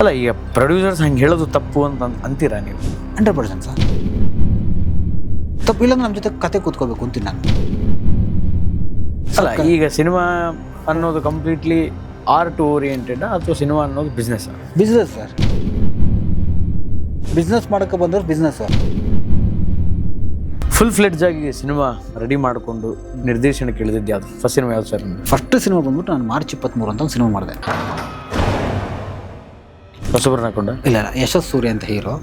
ಅಲ್ಲ, ಈಗ ಪ್ರೊಡ್ಯೂಸರ್ಸ್ ಹಂಗೆ ಹೇಳೋದು ತಪ್ಪು ಅಂತ ಅಂತೀರಾ ನೀವು? 100% ಸರ್. ತಪ್ಪು ಇಲ್ಲಾಂದ್ರೆ ನಮ್ಮ ಜೊತೆ ಕತೆ ಕೂತ್ಕೋಬೇಕು ಅಂತೀನಿ ನಾನು. ಅಲ್ಲ, ಈಗ ಸಿನಿಮಾ ಅನ್ನೋದು ಕಂಪ್ಲೀಟ್ಲಿ ಆರ್ಟ್ ಓರಿಯೆಂಟೆಡ್ ಅಥವಾ ಸಿನಿಮಾ ಅನ್ನೋದು ಬಿಸ್ನೆಸ್? Business sir. ಬಿಸ್ನೆಸ್ ಮಾಡೋಕ್ಕೆ ಬಂದವ್ರು ಬಿಸ್ನೆಸ್ಸು. ಫುಲ್ ಫ್ಲೆಡ್ಜ್ ಆಗಿ ಸಿನಿಮಾ ರೆಡಿ ಮಾಡಿಕೊಂಡು ನಿರ್ದೇಶನಕ್ಕೆ ಇಳಿದಿದ್ದು ಯಾವುದು? ಫಸ್ಟ್ ಸಿನಿಮಾ ಯಾವ್ದು ಸರ್? ಫಸ್ಟ್ ಸಿನಿಮಾ ಬಂದ್ಬಿಟ್ಟು ನಾನು ಮಾರ್ಚ್ 23 ಅಂತ ಒಂದು ಸಿನಿಮಾ ಮಾಡಿದೆ. ಹೊಸಬ್ರನ್ನ ಹಾಕೊಂಡ? ಇಲ್ಲ, ಯಶಸ್ ಸೂರ್ಯ ಅಂತ ಹೀರೋ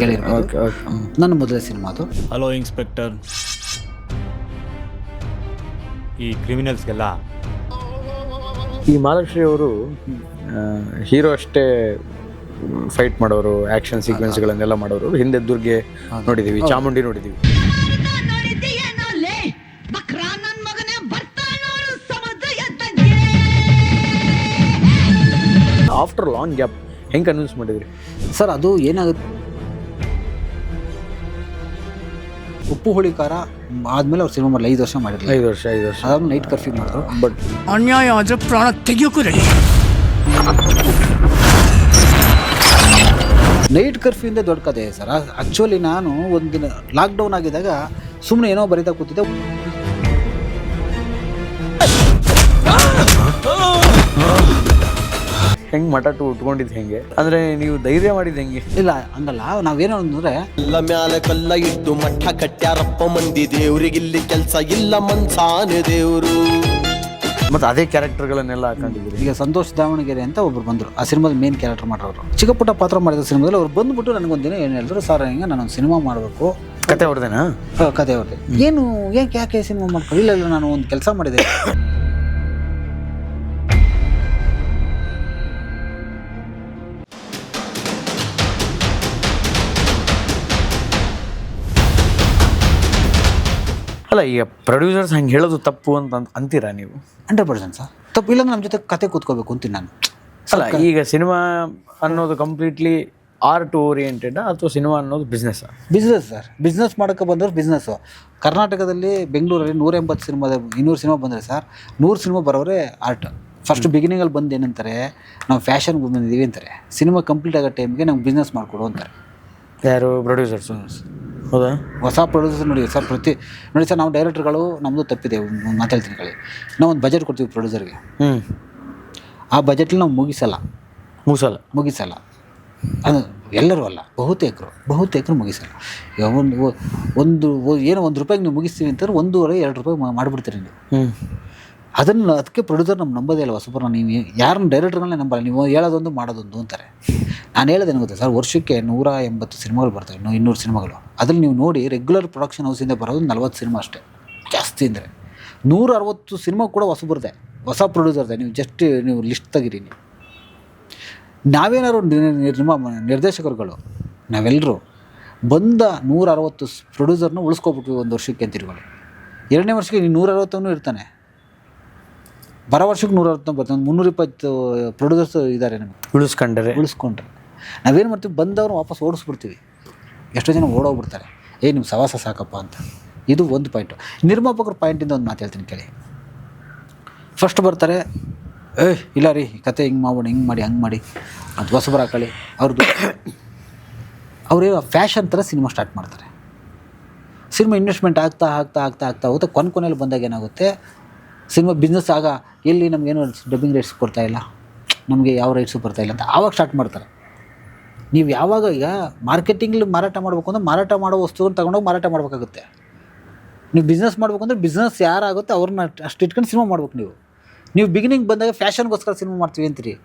ಕೇಳಿರ್ಬೋದು. ನನ್ನ ಮೊದಲ ಸಿನಿಮಾ ಅದು. ಹಲೋ ಇನ್ಸ್ಪೆಕ್ಟರ್, ಈ ಕ್ರಿಮಿನಲ್ಸ್ಗೆಲ್ಲ ಈ ಮಹಾಲಕ್ಷ್ಮಿ ಅವರು ಹೀರೋ ಅಷ್ಟೇ ಫೈಟ್ ಮಾಡೋರು, ಆ್ಯಕ್ಷನ್ ಸೀಕ್ವೆನ್ಸ್ಗಳನ್ನೆಲ್ಲ ಮಾಡೋರು. ಹಿಂದೆ ದುರ್ಗೆ ನೋಡಿದ್ದೀವಿ, ಚಾಮುಂಡಿ ನೋಡಿದ್ದೀವಿ. ಆಫ್ಟರ್ ಲಾಂಗ್ ಗ್ಯಾಪ್ ಹೆಂಗೆ ಕನ್ವಿನ್ಸ್ ಮಾಡಿದ್ರಿ ಸರ್? ಅದು ಏನಾಗುತ್ತೆ, ಉಪ್ಪು ಹುಳಿ ಖಾರ ಆದಮೇಲೆ ಅವ್ರು ಸಿನಿಮಾ ಮಾಡಲಿ 5 ವರ್ಷ ಮಾಡಿರಲಿಲ್ಲ. 5 ವರ್ಷ ಅದಾದ್ಮೇಲೆ ನೈಟ್ ಕರ್ಫ್ಯೂ ಮಾಡಿದ್ರು. ಬಟ್ ಅನ್ಯಾಯ ಆದರೆ ಪ್ರಾಣ ತೆಗಿಯೋಕ್ಕೂ ರೆಡಿ. ನೈಟ್ ಕರ್ಫ್ಯೂಯಿಂದ ದೊಡ್ಡ ಕಥೆ ಸರ್. ಆ್ಯಕ್ಚುಲಿ ನಾನು ಒಂದಿನ ಲಾಕ್ಡೌನ್ ಆಗಿದ್ದಾಗ ಸುಮ್ಮನೆ ಏನೋ ಬರೀತಾ ಕೂತಿದ್ದೆ. ಹೆಂಗೆ ಮಟಾಟು ಉಟ್ಕೊಂಡಿದ್ದು ಹೆಂಗೆ ಅಂದರೆ ನೀವು ಧೈರ್ಯ ಮಾಡಿದ್ದು ಹೆಂಗೆ? ಇಲ್ಲ ಹಂಗಲ್ಲ, ನಾವೇನೋ ಅಂದ್ರೆ ಎಲ್ಲ ಮ್ಯಾಲ ಕಲ್ಲ ಇಟ್ಟು ಮಠ ಕಟ್ಟ್ಯಾರಪ್ಪ ಮಂದಿ, ದೇವ್ರಿಗಿಲ್ಲಿ ಕೆಲ್ಸ ಇಲ್ಲ ಮನ್ಸಾನೆ ದೇವ್ರು. ಮತ್ತು ಅದೇ ಕ್ಯಾರೆಕ್ಟರ್ಗಳನ್ನೆಲ್ಲ ಹಾಕೊಂಡಿದ್ದೀರಿ. ಈಗ ಸಂತೋಷ್ ದಾವಣಗೆರೆ ಅಂತ ಒಬ್ರು ಬಂದರು, ಆ ಸಿನಿಮಾದ ಮೇನ್ ಕ್ಯಾರೆಕ್ಟರ್ ಮಾಡೋರು. ಚಿಕ್ಕ ಪುಟ್ಟ ಪಾತ್ರ ಮಾಡಿದ ಸಿನಿಮಾದಲ್ಲಿ ಅವ್ರು ಬಂದುಬಿಟ್ಟು ನನಗೊಂದಿನ ಏನು ಹೇಳಿದ್ರು, ಸರ್ ಹಿಂಗೆ ನಾನೊಂದು ಸಿನಿಮಾ ಮಾಡಬೇಕು. ಕತೆ ಅವ್ರದ್ದೇನಾ? ಕತೆ ಅವ್ರದ್ದೆ. ಏನು ಯಾಕೆ ಸಿನಿಮಾ ಮಾಡ್ಕೊಂಡು? ಇಲ್ಲ ನಾನು ಒಂದು ಕೆಲಸ ಮಾಡಿದೆ. ಅಲ್ಲ, ಈಗ ಪ್ರೊಡ್ಯೂಸರ್ಸ್ ಹಂಗೆ ಹೇಳೋದು ತಪ್ಪು ಅಂತ ಅಂತೀರಾ ನೀವು? 100% ಸರ್. ತಪ್ಪು ಇಲ್ಲಾಂದ್ರೆ ನಮ್ಮ ಜೊತೆ ಕತೆ ಕೂತ್ಕೋಬೇಕು ಅಂತೀನಿ ನಾನು. ಅಲ್ಲ, ಈಗ ಸಿನಿಮಾ ಅನ್ನೋದು ಕಂಪ್ಲೀಟ್ಲಿ ಆರ್ಟ್ ಓರಿಯೆಂಟೆಡ್ ಅಥವಾ ಸಿನಿಮಾ ಅನ್ನೋದು ಬಿಸ್ನೆಸ್? Business sir. ಬಿಸ್ನೆಸ್ ಮಾಡೋಕ್ಕೆ ಬಂದವ್ರು ಬಿಸ್ನೆಸ್ಸು. ಕರ್ನಾಟಕದಲ್ಲಿ ಬೆಂಗಳೂರಲ್ಲಿ 180 ಸಿನಿಮಾದ 200 ಸಿನಿಮಾ ಬಂದರೆ ಸರ್, 100 ಸಿನಿಮಾ ಬರೋರೆ ಆರ್ಟ್. ಫಸ್ಟ್ ಬಿಗಿನಿಂಗಲ್ಲಿ ಬಂದು ಏನಂತಾರೆ, ನಾವು ಫ್ಯಾಷನ್ಗೆ ಬಂದಿದ್ದೀವಿ ಅಂತಾರೆ. ಸಿನಿಮಾ ಕಂಪ್ಲೀಟ್ ಆಗೋ ಟೈಮ್ಗೆ ನಮ್ಗೆ ಬಿಸ್ನೆಸ್ ಮಾಡಿಕೊಡು ಅಂತಾರೆ. ಯಾರು? ಪ್ರೊಡ್ಯೂಸರ್ಸು? ಹೌದಾ? ಹೊಸ ಪ್ರೊಡ್ಯೂಸರ್ ನೋಡಿ ಸರ್, ನೋಡಿ ಸರ್, ನಾವು ಡೈರೆಕ್ಟರ್ಗಳು ನಮ್ಮದು ತಪ್ಪಿದೆ. ಒಂದು ಮಾತಾಡ್ತೀನಿ ಕೇಳಿ. ನಾವು ಒಂದು ಬಜೆಟ್ ಕೊಡ್ತೀವಿ ಪ್ರೊಡ್ಯೂಸರ್ಗೆ. ಆ ಬಜೆಟ್ಲಿ ನಾವು ಮುಗಿಸಲ್ಲ. ಅದು ಎಲ್ಲರೂ ಅಲ್ಲ, ಬಹುತೇಕರು ಮುಗಿಸಲ್ಲ. ಒಂದು ಏನೋ ₹1 ನೀವು ಮುಗಿಸ್ತೀವಿ ಅಂತಾರೆ, 1.5-2 ರೂಪಾಯಿ ಮಾಡಿಬಿಡ್ತೀರಿ ನೀವು. ಅದಕ್ಕೆ ಪ್ರೊಡ್ಯೂಸರ್ ನಮ್ಮ ನಂಬೋದೇ ಇಲ್ಲ. ಹೊಸಬರ ನೀವು ಯಾರನ್ನ ಡೈರೆಕ್ಟರ್ಗಳನ್ನೇ ನಂಬಲ್ಲ. ನೀವು ಹೇಳೋದೊಂದು ಮಾಡೋದೊಂದು ಅಂತಾರೆ. ನಾನು ಹೇಳೋದೇನು ಗೊತ್ತಾ ಸರ್, ವರ್ಷಕ್ಕೆ 180 ಸಿನಿಮಾಗಳು ಬರ್ತವೆ, 200 ಸಿನಿಮಾಗಳು. ಅದ್ರಲ್ಲಿ ನೀವು ನೋಡಿ, ರೆಗ್ಯುಲರ್ ಪ್ರೊಡಕ್ಷನ್ ಹೌಸಿಂದ ಬರೋದು 40 ಸಿನಿಮಾ ಅಷ್ಟೇ, ಜಾಸ್ತಿ ಅಂದರೆ. 160 ಸಿನಿಮಾ ಕೂಡ ಹೊಸ ಪ್ರೊಡ್ಯೂಸರ್ದೆ. ನೀವು ಲಿಸ್ಟ್ ತೆಗಿರಿ. ನೀವು ನಾವೇನಾದ್ರು ನಿರ್ದೇಶಕರುಗಳು ನಾವೆಲ್ಲರೂ ಬಂದ 160 ಪ್ರೊಡ್ಯೂಸರ್ನ ಉಳಿಸ್ಕೊಬಿಟ್ವಿ ಒಂದು ವರ್ಷಕ್ಕೆ ಅಂತಿರ್ಗಳು. 2ನೇ ವರ್ಷಕ್ಕೆ 160 ಇರ್ತಾನೆ. ಬರೋ ವರ್ಷಕ್ಕೆ 160 ಬರ್ತಾನೆ. 320 ಪ್ರೊಡ್ಯೂಸರ್ಸ್ ಇದ್ದಾರೆ ನಮಗೆ. ಉಳಿಸ್ಕೊಂಡ್ರೆ ನಾವೇನು ಮಾಡ್ತೀವಿ, ಬಂದವ್ರು ವಾಪಸ್ ಓಡಿಸ್ಬಿಡ್ತೀವಿ. ಎಷ್ಟೋ ಜನ ಓಡೋಗ್ಬಿಡ್ತಾರೆ, ನಿಮ್ಮ ಸವಾಸ ಸಾಕಪ್ಪ ಅಂತ. ಇದು ಒಂದು ಪಾಯಿಂಟು. ನಿರ್ಮಾಪಕರ ಪಾಯಿಂಟಿಂದ ಒಂದು ಮಾತು ಹೇಳ್ತೀನಿ ಕೇಳಿ. ಫಸ್ಟ್ ಬರ್ತಾರೆ, ಇಲ್ಲ ರೀ ಕತೆ ಹಿಂಗೆ ಮಾಡೋಣ, ಹಿಂಗೆ ಮಾಡಿ ಹಂಗೆ ಮಾಡಿ ಅಂತ ಹೊಸಬರು ಹಾಕೊಳ್ಳಿ. ಅವ್ರು ಫ್ಯಾಷನ್ ಥರ ಸಿನಿಮಾ ಸ್ಟಾರ್ಟ್ ಮಾಡ್ತಾರೆ. ಸಿನಿಮಾ ಇನ್ವೆಸ್ಟ್ಮೆಂಟ್ ಆಗ್ತಾ ಹೋಗುತ್ತೆ. ಕೊನೆಯಲ್ಲಿ ಬಂದಾಗ ಏನಾಗುತ್ತೆ, ಸಿನಿಮಾ ಬಿಸ್ನೆಸ್ ಎಲ್ಲಿ ನಮಗೇನು ಡಬ್ಬಿಂಗ್ ರೈಟ್ಸ್ ಕೊಡ್ತಾಯಿಲ್ಲ, ನಮಗೆ ಯಾವ ರೈಟ್ಸು ಬರ್ತಾಯಿಲ್ಲ ಅಂತ ಆವಾಗ ಸ್ಟಾರ್ಟ್ ಮಾಡ್ತಾರೆ. ನೀವು ಯಾವಾಗ ಈಗ ಮಾರ್ಕೆಟಿಂಗ್ಲಿ ಮಾರಾಟ ಮಾಡಬೇಕು ಅಂದರೆ, ಮಾರಾಟ ಮಾಡೋ ವಸ್ತುವನ್ನು ತೊಗೊಂಡೋಗಿ ಮಾರಾಟ ಮಾಡಬೇಕಾಗುತ್ತೆ. ನೀವು ಬಿಸ್ನೆಸ್ ಮಾಡಬೇಕು ಅಂದರೆ, ಬಿಸ್ನೆಸ್ ಯಾರಾಗುತ್ತೆ ಅವ್ರನ್ನ ಅಷ್ಟು ಇಟ್ಕೊಂಡು ಸಿನಿಮಾ ಮಾಡ್ಬೇಕು. ನೀವು ಬಿಗಿನಿಂಗ್ ಬಂದಾಗ ಫ್ಯಾಷನ್ಗೋಸ್ಕರ ಸಿನಿಮಾ ಮಾಡ್ತೀವಿ ಅಂತೀರಿ,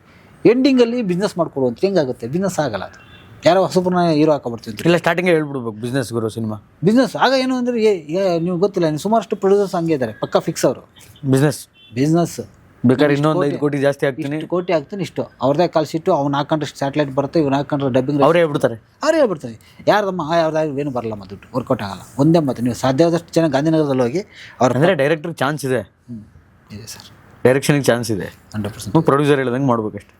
ಎಂಡಿಂಗಲ್ಲಿ ಬಿಸ್ನೆಸ್ ಮಾಡ್ಕೊಡು ಅಂತ ಹೆಂಗಾಗುತ್ತೆ? ಬಿಸ್ನೆಸ್ ಆಗಲ್ಲ. ಅದು ಯಾರೋ ಹೊಸಬ್ರನ್ನ ಹೀರೋ ಹಾಕೊಬರ್ತೀವಿ. ಇಲ್ಲ, ಸ್ಟಾರ್ಟಿಂಗೇ ಹೇಳ್ಬಿಡ್ಬೇಕು ಬಿಸ್ನೆಸ್ ಗುರು ಸಿನಿಮಾ ಬಿಸ್ನೆಸ್. ಆಗ ಏನು ಅಂದರೆ, ನೀವು ಗೊತ್ತಿಲ್ಲ, ಸುಮಾರಷ್ಟು ಪ್ರೊಡ್ಯೂಸರ್ಸ್ ಹಂಗೆ ಇದ್ದಾರೆ, ಪಕ್ಕ ಫಿಕ್ಸ್ ಅವರು. ಬಿಸ್ನೆಸ್ ಬೇಕಾದ್ರೆ ಇನ್ನೊಂದು 5 ಕೋಟಿ ಜಾಸ್ತಿ ಆಗ್ತೀನಿ, ಇಷ್ಟು ಅವ್ರದೇ ಕಾಲ್ ಶೀಟು. ಅವ್ನು ಹಾಕೊಂಡ್ರೆ ಸ್ಯಾಟಲೈಟ್ ಬರುತ್ತೆ, ಇವ್ನು ಹಾಕೊಂಡ್ರೆ ಡಬ್ಬಿಂಗ್. ಅವರೇ ಹೇಳ್ಬಿಡ್ತಾರೆ. ಯಾರ್ದಮ್ಮ ಯಾವ್ದಾದ್ರು ಏನು ಬರಲ್ಲಮ್ಮ, ದುಡ್ಡು ವರ್ಕೌಟ್ ಆಗಲ್ಲ. ಒಂದೇ ಮಾತು, ನೀವು ಸಾಧ್ಯವಾದಷ್ಟು ಜನ ಗಾಂಧಿನಗರದಲ್ಲಿ ಹೋಗಿ ಅಂದರೆ ಡೈರೆಕ್ಟರ್ ಚಾನ್ಸ್ ಇದೆ. ಇದೆ ಸರ್, ಡೈರೆಕ್ಷನಿಗೆ ಚಾನ್ಸ್ ಇದೆ. 100%. ಪ್ರೊಡ್ಯೂಸರ್ ಹೇಳ್ದಂಗೆ ಮಾಡ್ಬೇಕಷ್ಟೆ.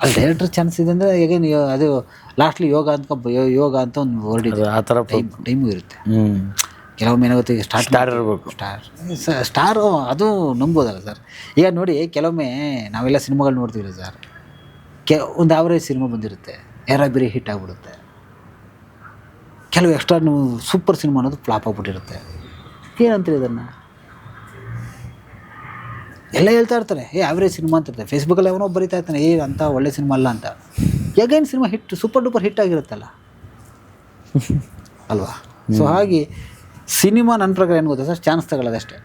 ಅಲ್ಲಿ ಡೈರೆಕ್ಟರ್ ಚಾನ್ಸ್ ಇದೆ ಅಂದರೆ, ಈಗ ಅದು ಲಾಸ್ಟ್ಲಿ ಯೋಗ ಅಂತ ಒಂದು ವರ್ಡ್ ಇದೆ. ಆ ಥರ ಟೈಮು ಇರುತ್ತೆ. ಕೆಲವೊಮ್ಮೆ ಏನಾಗುತ್ತೆ, ಸ್ಟಾರ್ ಇರಬೇಕು. ಸ್ಟಾರು ಅದು ನಂಬೋದಲ್ಲ ಸರ್. ಈಗ ನೋಡಿ, ಕೆಲವೊಮ್ಮೆ ನಾವೆಲ್ಲ ಸಿನಿಮಾಗಳು ನೋಡ್ತೀವಿ ಸರ್, ಒಂದು ಆವ್ರೇಜ್ ಸಿನಿಮಾ ಬಂದಿರುತ್ತೆ, ಯಾರಾಬಿರಿ ಹಿಟ್ ಆಗಿಬಿಡುತ್ತೆ. ಕೆಲವು ಎಕ್ಸ್ಟ್ರಾ ಸೂಪರ್ ಸಿನಿಮಾ ಅನ್ನೋದು ಫ್ಲಾಪ್ ಆಗ್ಬಿಟ್ಟಿರುತ್ತೆ. ಏನಂತೀರಿ ಇದನ್ನು? ಎಲ್ಲ ಹೇಳ್ತಾ ಇರ್ತಾರೆ ಆವ್ರೇಜ್ ಸಿನಿಮಾ ಅಂತ ಇರ್ತಾರೆ. ಫೇಸ್ಬುಕ್ಕಲ್ಲಿ ಅವನೋ ಬರೀತಾ ಇರ್ತಾನೆ ಅಂತ ಒಳ್ಳೆ ಸಿನಿಮಾ ಅಲ್ಲ ಅಂತ. ಯಾಗೇನು cinema hit super duper hit ಆಗಿರುತ್ತಲ್ಲ ಅಲ್ವಾ? ಸೊ ಹಾಗೆ ಸಿನಿಮಾ ನನ್ನ ಪ್ರಕಾರ ಏನು ಗೊತ್ತಾ ಸರ್, ಚಾನ್ಸ್ ತಗೊಳ್ಳೋದಷ್ಟೇ.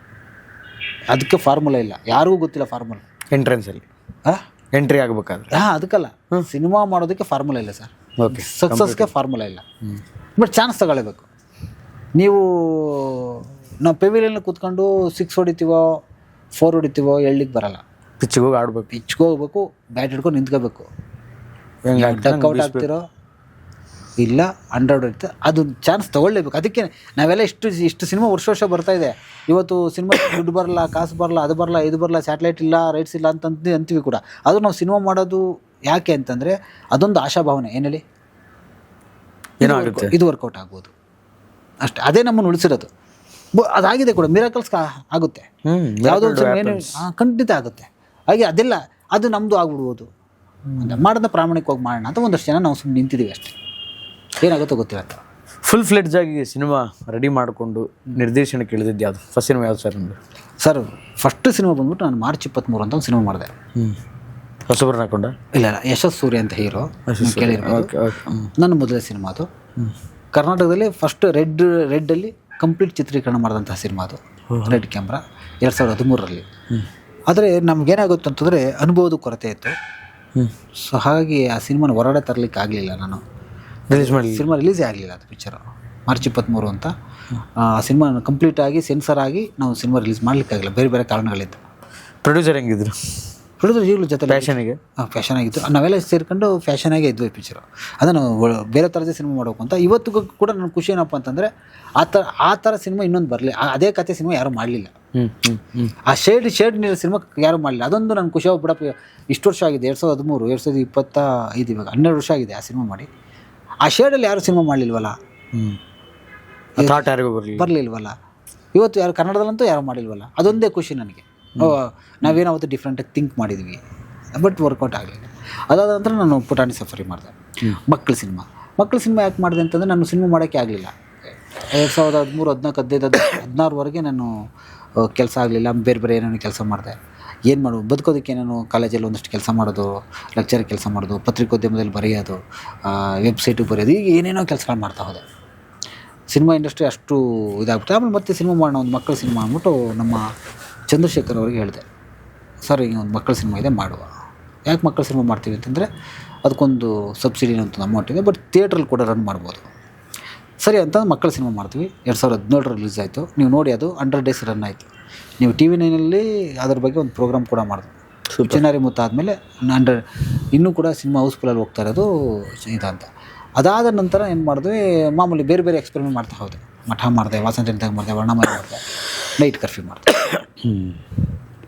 ಅದಕ್ಕೆ ಫಾರ್ಮುಲಾ ಇಲ್ಲ, ಯಾರಿಗೂ ಗೊತ್ತಿಲ್ಲ ಫಾರ್ಮುಲಾ. ಎಂಟ್ರೆನ್ಸಲ್ಲಿ ಎಂಟ್ರಿ ಆಗಬೇಕಾದ್ರೆ ಅದಕ್ಕಲ್ಲ, ಸಿನಿಮಾ ಮಾಡೋದಕ್ಕೆ ಫಾರ್ಮುಲಾ ಇಲ್ಲ ಸರ್. ಓಕೆ, ಸಕ್ಸಸ್ಗೆ ಫಾರ್ಮುಲಾ ಇಲ್ಲ. ಬಟ್ ಚಾನ್ಸ್ ತಗೊಳ್ಳೇಬೇಕು. ನೀವು ನಾವು ಪೆವಿಲಿಯನ್ ಕೂತ್ಕೊಂಡು 6 ಹೊಡಿತೀವೋ 4 ಹೊಡಿತೀವೋ ಹೇಳಲಿಕ್ಕೆ ಬರಲ್ಲ. ಪಿಚ್ಗೆ ಹೋಗಿ ಆಡ್ಬೇಕು, ಪಿಚ್ಗೆ ಹೋಗ್ಬೇಕು, ಬ್ಯಾಟ್ ಹಿಡ್ಕೊಂಡು ನಿಂತ್ಕೋಬೇಕು. ಡಕ್ಔಟ್ ಆಗ್ತಿರೋ ಇಲ್ಲ 100 ಹೊಡಿತೆ, ಅದು ಚಾನ್ಸ್ ತೊಗೊಳ್ಳೇಬೇಕು. ಅದಕ್ಕೆ ನಾವೆಲ್ಲ ಇಷ್ಟು ಸಿನಿಮಾ ವರ್ಷ ಬರ್ತಾ ಇದೆ. ಇವತ್ತು ಸಿನಿಮಾ ದುಡ್ಡು ಬರಲ್ಲ, ಕಾಸು ಬರಲ್ಲ, ಅದು ಬರಲ್ಲ, ಇದು ಬರಲ್ಲ, ಸ್ಯಾಟಲೈಟ್ ಇಲ್ಲ, ರೈಟ್ಸ್ ಇಲ್ಲ ಅಂತೀವಿ ಕೂಡ. ಅದು ನಾವು ಸಿನಿಮಾ ಮಾಡೋದು ಯಾಕೆ ಅಂತಂದರೆ ಅದೊಂದು ಆಶಾಭಾವನೆ. ಏನೇಳಿ ಇದು ವರ್ಕೌಟ್ ಆಗ್ಬೋದು ಅಷ್ಟೇ. ಅದೇ ನಮ್ಮನ್ನು ಉಳಿಸಿರೋದು. ಅದಾಗಿದೆ ಕೂಡ, ಮಿರಾಕಲ್ಸ್ ಆಗುತ್ತೆ. ಯಾವುದೋ ಏನು ಖಂಡಿತ ಆಗುತ್ತೆ. ಹಾಗೆ ಅದೆಲ್ಲ ಅದು ನಮ್ಮದು ಆಗ್ಬಿಡ್ಬೋದು ಅಂತ ಮಾಡೋದ ಪ್ರಾಮಾಣಿಕವಾಗಿ ಮಾಡೋಣ ಅಂತ ಒಂದಷ್ಟು ಜನ ನಾವು ಸುಮ್ಮನೆ ನಿಂತಿದ್ದೀವಿ ಅಷ್ಟೇ. ಏನಾಗುತ್ತೋ ಗೊತ್ತಿಲ್ಲ. ಫುಲ್ ಫ್ಲೆಡ್ಜ್ ಆಗಿ ಸಿನಿಮಾ ರೆಡಿ ಮಾಡಿಕೊಂಡು ನಿರ್ದೇಶನಕ್ಕೆ ಇಳಿದಿದ್ದು ಯಾವುದು? ಫಸ್ಟ್ ಸಿನಿಮಾ ಯಾವುದು ಸರ್ ನಿಮ್ಮದು? ಸರ್ ಫಸ್ಟ್ ಸಿನಿಮಾ ಬಂದ್ಬಿಟ್ಟು ನಾನು ಮಾರ್ಚ್ 23 ಅಂತ ಒಂದು ಸಿನಿಮಾ ಮಾಡಿದೆ. ಹೊಸಬ್ರನ್ನ ಹಾಕೊಂಡ? ಇಲ್ಲ, ಯಶಸ್ ಸೂರ್ಯ ಅಂತ ಹೀರೋ ಕೇಳಿರ್ಬೋದು. ನನ್ನ ಮೊದಲೇ ಸಿನಿಮಾ ಅದು. ಕರ್ನಾಟಕದಲ್ಲಿ ಫಸ್ಟ್ ರೆಡ್ಡಲ್ಲಿ ಕಂಪ್ಲೀಟ್ ಚಿತ್ರೀಕರಣ ಮಾಡಿದಂತಹ ಸಿನಿಮಾ ಅದು. ರೆಡ್ ಕ್ಯಾಮ್ರಾ 2013ರಲ್ಲಿ. ಆದರೆ ನಮಗೇನಾಗುತ್ತೆ ಅಂತಂದರೆ ಅನುಭವದ ಕೊರತೆ ಇತ್ತು. ಸೊ ಹಾಗಾಗಿ ಆ ಸಿನಿಮಾನ ಹೊರಗಡೆ ತರಲಿಕ್ಕೆ ಆಗಲಿಲ್ಲ. ನಾನು ಸಿನಿಮಾ ರಿಲೀಸೇ ಆಗಲಿಲ್ಲ. ಅದು ಪಿಕ್ಚರು ಮಾರ್ಚ್ 23 ಅಂತ. ಆ ಸಿನಿಮಾ ಕಂಪ್ಲೀಟಾಗಿ ಸೆನ್ಸರ್ ಆಗಿ ನಾವು ಸಿನಿಮಾ ರಿಲೀಸ್ ಮಾಡಲಿಕ್ಕಾಗಿಲ್ಲ, ಬೇರೆ ಬೇರೆ ಕಾರಣಗಳಿತ್ತು. ಪ್ರೊಡ್ಯೂಸರ್ ಹೆಂಗಿದ್ರು? ಪ್ರೊಡ್ಯೂಸರ್ ಈಗಲೂ ಜೊತೆ ಫ್ಯಾಷನ್ ಆಗಿತ್ತು. ನಾವೆಲ್ಲ ಸೇರ್ಕೊಂಡು ಫ್ಯಾಷನಾಗೇ ಇದ್ವಿ ಪಿಕ್ಚರು. ಅದನ್ನು ಬೇರೆ ಥರದೇ ಸಿನಿಮಾ ಮಾಡಬೇಕು ಅಂತ. ಇವತ್ತಿಗೂ ಕೂಡ ನನಗೆ ಖುಷಿ ಏನಪ್ಪ ಅಂತಂದರೆ ಆ ಥರ ಸಿನಿಮಾ ಇನ್ನೊಂದು ಬರಲಿ. ಅದೇ ಕತೆ ಸಿನಿಮಾ ಯಾರೂ ಮಾಡಲಿಲ್ಲ. ಆ ಶೇಡ್ ನೀರು ಸಿನಿಮಾ ಯಾರೂ ಮಾಡಲಿಲ್ಲ. ಅದೊಂದು ನನಗೆ ಖುಷಿ ಆಗ್ಬಿಡಪ್ಪ. ಇಷ್ಟು ವರ್ಷ ಆಗಿದೆ, 2013, 2025, ಇವಾಗ 12 ವರ್ಷ ಆಗಿದೆ ಆ ಸಿನಿಮಾ ಮಾಡಿ. ಆ ಶೇಡಲ್ಲಿ ಯಾರು ಸಿನಿಮಾ ಮಾಡಲಿಲ್ವಲ್ಲ, ಬರಲಿಲ್ವಲ್ಲ. ಇವತ್ತು ಯಾರು ಕನ್ನಡದಲ್ಲಂತೂ ಯಾರು ಮಾಡಿಲ್ವಲ್ಲ. ಅದೊಂದೇ ಖುಷಿ ನನಗೆ. ನಾವೇನಾವತ್ತು ಡಿಫ್ರೆಂಟಾಗಿ ಥಿಂಕ್ ಮಾಡಿದ್ವಿ, ಬಟ್ ವರ್ಕೌಟ್ ಆಗಲಿಲ್ಲ. ಅದಾದ ನಂತರ ನಾನು ಪುಟಾಣಿ ಸಫರಿ ಮಾಡಿದೆ. ಮಕ್ಕಳ ಸಿನಿಮಾ ಯಾಕೆ ಮಾಡಿದೆ ಅಂತಂದರೆ ನಾನು ಸಿನಿಮಾ ಮಾಡೋಕ್ಕೆ ಆಗಲಿಲ್ಲ. 2013, 14, 15, 16ವರೆಗೆ ನಾನು ಕೆಲಸ ಆಗಲಿಲ್ಲ. ಬೇರೆ ಏನೇನೋ ಕೆಲಸ ಮಾಡಿದೆ. ಏನು ಮಾಡೋದು, ಬದುಕೋದಕ್ಕೆ ನಾನು ಕಾಲೇಜಲ್ಲಿ ಒಂದಷ್ಟು ಕೆಲಸ ಮಾಡೋದು, ಲೆಕ್ಚರ್ ಕೆಲಸ ಮಾಡೋದು, ಪತ್ರಿಕೋದ್ಯಮದಲ್ಲಿ ಬರೆಯೋದು, ವೆಬ್ಸೈಟಿಗೆ ಬರೆಯೋದು, ಈಗ ಏನೇನೋ ಕೆಲಸಗಳು ಮಾಡ್ತಾ ಹೋದೆ. ಸಿನಿಮಾ ಇಂಡಸ್ಟ್ರಿ ಅಷ್ಟು ಇದಾಗ್ಬಿಟ್ಟು ಆಮೇಲೆ ಮತ್ತೆ ಸಿನಿಮಾ ಮಾಡೋಣ, ಒಂದು ಮಕ್ಕಳ ಸಿನಿಮಾ ಅಂದ್ಬಿಟ್ಟು ನಮ್ಮ ಚಂದ್ರಶೇಖರ್ ಅವ್ರಿಗೆ ಹೇಳಿದೆ, ಸರ್ ಈಗ ಒಂದು ಮಕ್ಕಳ ಸಿನಿಮಾ ಇದೆ ಮಾಡುವ. ಯಾಕೆ ಮಕ್ಕಳ ಸಿನಿಮಾ ಮಾಡ್ತೀವಿ ಅಂತಂದರೆ ಅದಕ್ಕೊಂದು ಸಬ್ಸಿಡಿ ಅಂತ ಅಮೌಂಟ್ ಇದೆ, ಬಟ್ ಥಿಯೇಟ್ರಲ್ಲಿ ಕೂಡ ರನ್ ಮಾಡ್ಬೋದು. ಸರಿ ಅಂತ ಮಕ್ಕಳ ಸಿನಿಮಾ ಮಾಡ್ತೀವಿ. 2017 ರಿಲೀಸ್ ಆಯಿತು. ನೀವು ನೋಡಿ, ಅದು 100 days ರನ್ ಆಯಿತು. ನೀವು TV 9ನಲ್ಲಿ ಅದ್ರ ಬಗ್ಗೆ ಒಂದು ಪ್ರೋಗ್ರಾಮ್ ಕೂಡ ಮಾಡಿದ್ವಿ. ಚಿನ್ನಾರಿ ಮುತ್ತ ಆದಮೇಲೆ ಇನ್ನೂ ಕೂಡ ಸಿನಿಮಾ ಹೌಸ್ಫುಲ್ಲಲ್ಲಿ ಹೋಗ್ತಾ ಇರೋದು ಇದಂತ. ಅದಾದ ನಂತರ ಏನು ಮಾಡಿದ್ವಿ, ಮಾಮೂಲಿ ಬೇರೆ ಎಕ್ಸ್ಪೆರಿಮೆಂಟ್ ಮಾಡ್ತಾ ಹೋದೆ. ಮಠ ಮಾಡಿದೆ, ವಾಸಂತಿದಾಗ ಮಾಡಿದೆ, ವರ್ಣಮಯ ಮಾಡಿದೆ, ನೈಟ್ ಕರ್ಫ್ಯೂ ಮಾಡಿದೆ.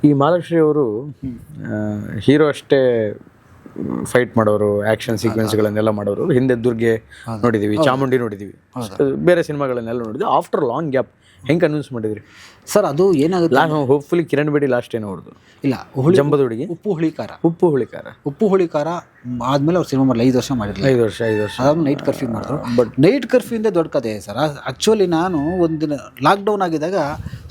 ಈ ಮಾಲಾಶ್ರೀ ಅವರು ಹೀರೋ ಅಷ್ಟೇ ಫೈಟ್ ಮಾಡೋರು, ಆ್ಯಕ್ಷನ್ ಸೀಕ್ವೆನ್ಸ್ಗಳನ್ನೆಲ್ಲ ಮಾಡೋರು. ಹಿಂದೆ ದುರ್ಗೆ ನೋಡಿದ್ದೀವಿ, ಚಾಮುಂಡಿ ನೋಡಿದ್ದೀವಿ, ಬೇರೆ ಸಿನಿಮಾಗಳನ್ನೆಲ್ಲ ನೋಡಿದ್ವಿ. ಆಫ್ಟರ್ ಲಾಂಗ್ ಗ್ಯಾಪ್ ಹೆಂಗೆ ಕನ್ವಿನ್ಸ್ ಮಾಡಿದ್ರಿ ಸರ್? ಅದು ಏನಾಗುತ್ತೆ, ಹೋಪ್ಫುಲಿ ಕಿರಣ್ ಬೇಡಿ ಲಾಸ್ಟ್ ಏನೋ ಅವ್ರದ್ದು ಇಲ್ಲ, ಜಂಬದ ಹುಡುಗಿ, ಉಪ್ಪು ಹುಳಿಕಾರ ಆದಮೇಲೆ ಅವ್ರು ಸಿನಿಮಾ ಮಾಡಲಿ 5 ವರ್ಷ ಮಾಡಿರಲಿಲ್ಲ. 5 ವರ್ಷ ಅದಾದ್ಮೇಲೆ ನೈಟ್ ಕರ್ಫ್ಯೂ ಮಾಡಿದ್ರು. ಬಟ್ ನೈಟ್ ಕರ್ಫ್ಯೂಯಿಂದ ದೊಡ್ಡ ಕಥೆ ಸರ್. ಆ್ಯಕ್ಚುಲಿ ನಾನು ಒಂದಿನ ಲಾಕ್ಡೌನ್ ಆಗಿದ್ದಾಗ